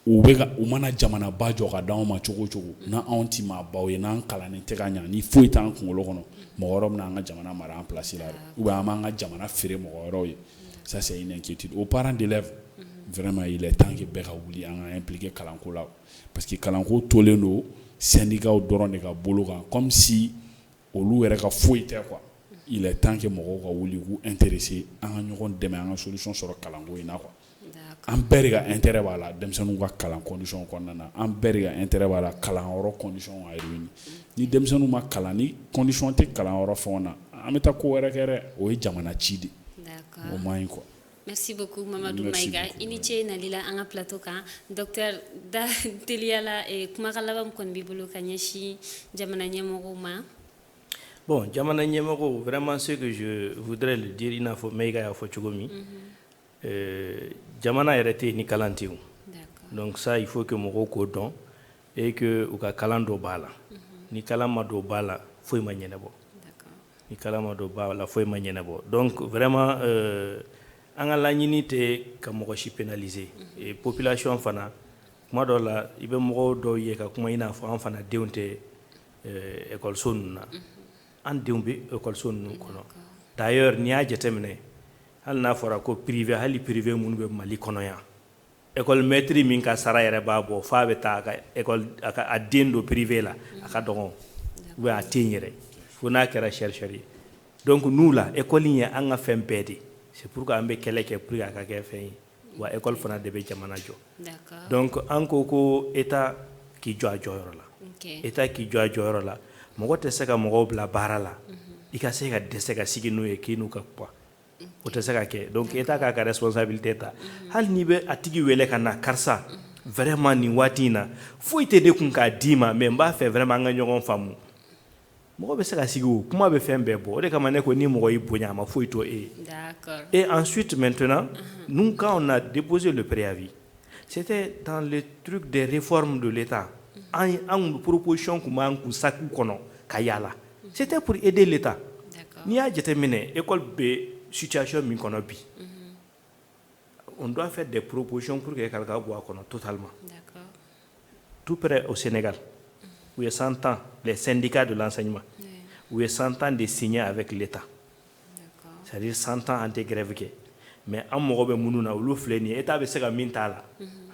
u mana jamanaba jɔ ka d'anw ma cogo cogo na anw ti maabaw ye n'an kalannen tɛ ka ɲa ni foyi t'an kunkolo kɔnɔ mɔgɔ wɛrɛ bɛna an ka jamana mara en place la ou bien an b'an ka jamana feere mɔgɔ wɛrɛw ye ça c'est une inquiétude aux parents d'élèves vraiment il est temps que bɛɛ ka wuli an ka impliquer kalanko la parce que kalanko tolen don syndicats dɔrɔn de ka bolo kan comme si olu yɛrɛ ka foyi tɛ quoi il est temps que mɔgɔw ka wuli k'u intéresser an ka ɲɔgɔn dɛmɛ an ka solution sɔrɔ kalanko in na quoi. An bɛɛ de ka intérêt b'a la denmisɛnninw ka kalan condition kɔnɔna na an bɛɛ de ka intérêt b'a la kalanyɔrɔ condition a réuni ni denmisɛnninw ma kalan ni condition tɛ kalanyɔrɔ fɛnw na an bɛ taa ko wɛrɛ kɛ dɛ o ye jamana ci de o man ɲi quoi. Merci beaucoup Mamadou Maïga. I ni ce nalila an ka plateau kan docteur da teliyala kumakan laban kɔni b'i bolo ka ɲɛsin jamana ɲɛmɔgɔw ma. Bon jamana ɲɛmɔgɔw vraiment ce que je voudrais le dire i n'a fɔ Maïga y'a fɔ cogo min jamana yɛrɛ tɛ ni kalan tɛ donc ça il faut que mɔgɔw k'o dɔn et que u ka kalan dɔ b'a la ni kalan ma dɔ b'a la foyi ma ɲɛnabɔ ni kalan ma dɔ b'a la foyi ma ɲɛnabɔ donc vraiment an ka laɲini tɛ ka mɔgɔ si pénaliser et population fana kuma dɔ la i bɛ mɔgɔw dɔw ye ka kuma i n'a fɔ an fana denw tɛ école ninnu na an denw bɛ école ninnu kɔnɔ d'ailleurs n'i y'a jateminɛ hali n'a fɔra ko privé hali privé minnu bɛ Mali kɔnɔ yan école maître min ka sara yɛrɛ b'a bɔ f'a bɛ taa a den don privé la a ka dɔgɔn ou bien a tɛ yen yɛrɛ fo n'a kɛra chercheur ye donc nous la école in ye an ka fɛn bɛɛ de c'est pourquoi an bɛ kɛlɛ kɛ pour que a ka kɛ fɛn ye wa école fana de bɛ jamana jɔ donc an ko état k'i jɔ a jɔyɔrɔ la état k'i jɔ a jɔyɔrɔ la mɔgɔ tɛ se ka mɔgɔw bila baara la i ka se ka dɛsɛ ka sigi n'u ye k'i n'u ka kuma o tɛ se ka kɛ donc état k'a ka responsabilité ta hali n'i bɛ a tigi wele ka na karisa vraiment nin waati in na foyi tɛ de kun k'a d'i ma mais n b'a fɛ vraiment an ka ɲɔgɔn faamu mɔgɔ bɛ se ka sigi o kuma bɛ fɛn bɛɛ bɔ o de kama ne ko ni mɔgɔ y'i bonya a ma foyi to e ye et ensuite maintenant nous quand on a déposé le préavis c'était dans le truc des réformes de l'état an proposition kun b'an kun saku kɔnɔ ka yaala c'était pour aider l'état n'i y'a jateminɛ école bɛ situation min kɔnɔ bi on doit faire des propositions pour que école ka bɔ a kɔnɔ totalement tout près au Sénégal où il y a 100 ans les syndicats de l'enseignement où il y a 100 ans de signer avec l'état c'est-à-dire 100 ans an tɛ grève kɛ mais an mɔgɔ bɛ minnu na olu filɛ nin ye état bɛ se ka min t'a la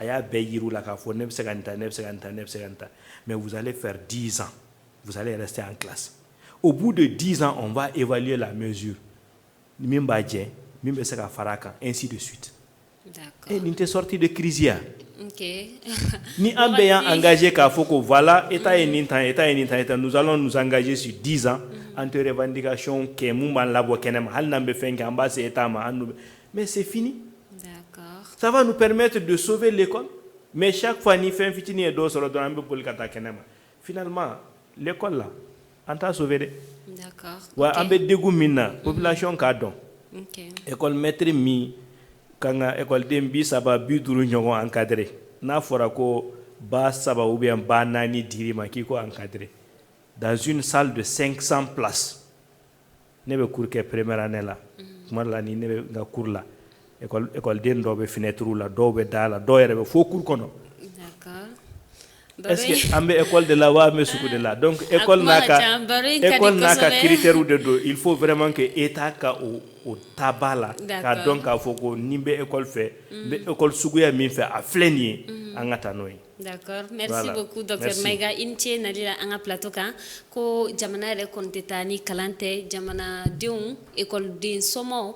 a y'a bɛɛ yir'u la k'a fɔ ne bɛ se ka nin ta ne bɛ se ka nin ta ne bɛ se ka nin ta mais vous allez faire 10 ans vous allez rester en classe au bout de 10 ans on va évaluer la mesure min b'a jɛ min bɛ se ka fara a kan ainsi de suite et nin tɛ sortie de crise ya ni an bɛɛ y'an engagé k'a fɔ ko voilà état ye nin tan état ye nin tan nous allons nous engager sur 10 ans an tɛ revendication kɛ mun b'an labɔ kɛnɛma hali n'an bɛ fɛn kɛ an b'a se état ma mais c'est fini ça va nous permettre de sauver l'école mais chaque fois ni fɛn fitini ye dɔ sɔrɔ dɔrɔn an bɛ boli ka taa kɛnɛma finalement l'école là an t'a sauvé dɛ d'accord wa an bɛ degun min na population k'a dɔn école maître min kan ka écoleden 30-50 ɲɔgɔn encadré n'a fɔra ko ba 3 ou bien ba 4 dir'i ma k'i ko encadré dans une salle de 500 places ne bɛ cours kɛ première année la tuma dɔ la ni ne bɛ n ka cours la écoleden dɔw bɛ fenêtre la dɔw bɛ da la dɔw yɛrɛ bɛ fo cours kɔnɔ est-ce que an bɛ école de la wa an bɛ sugu de la donc école n'a ka critère de do il faut vraiment que état ka o taba la k'a dɔn k'a fɔ ko ni bɛ école fɛ n bɛ école suguya min fɛ a filɛ nin ye an ka taa n'o ye. D'accord, merci beaucoup Dr Maïga Inche nalila an ka plateau kan ko jamana yɛrɛ kɔni tɛ taa ni kalan tɛ jamanadenw écoleden somɔgɔw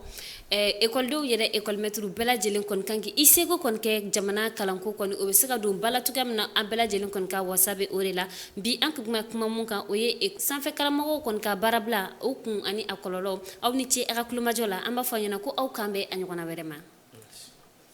écoledenw yɛrɛ école maître bɛɛ lajɛlen kɔni kan k'i seko kɔni kɛ jamana kalanko kɔni o bɛ se ka don ba la cogoya min na an bɛɛ lajɛlen kɔni ka wasa bɛ o de la bi an ka kuma mun kan o ye sanfɛ karamɔgɔw kɔni ka baarabila o kun ani a kɔlɔlɔ aw ni ce a ka kulomajɔ la an b'a fɔ ɲɛna ko aw kan bɛ a ɲɔgɔnna wɛrɛ ma.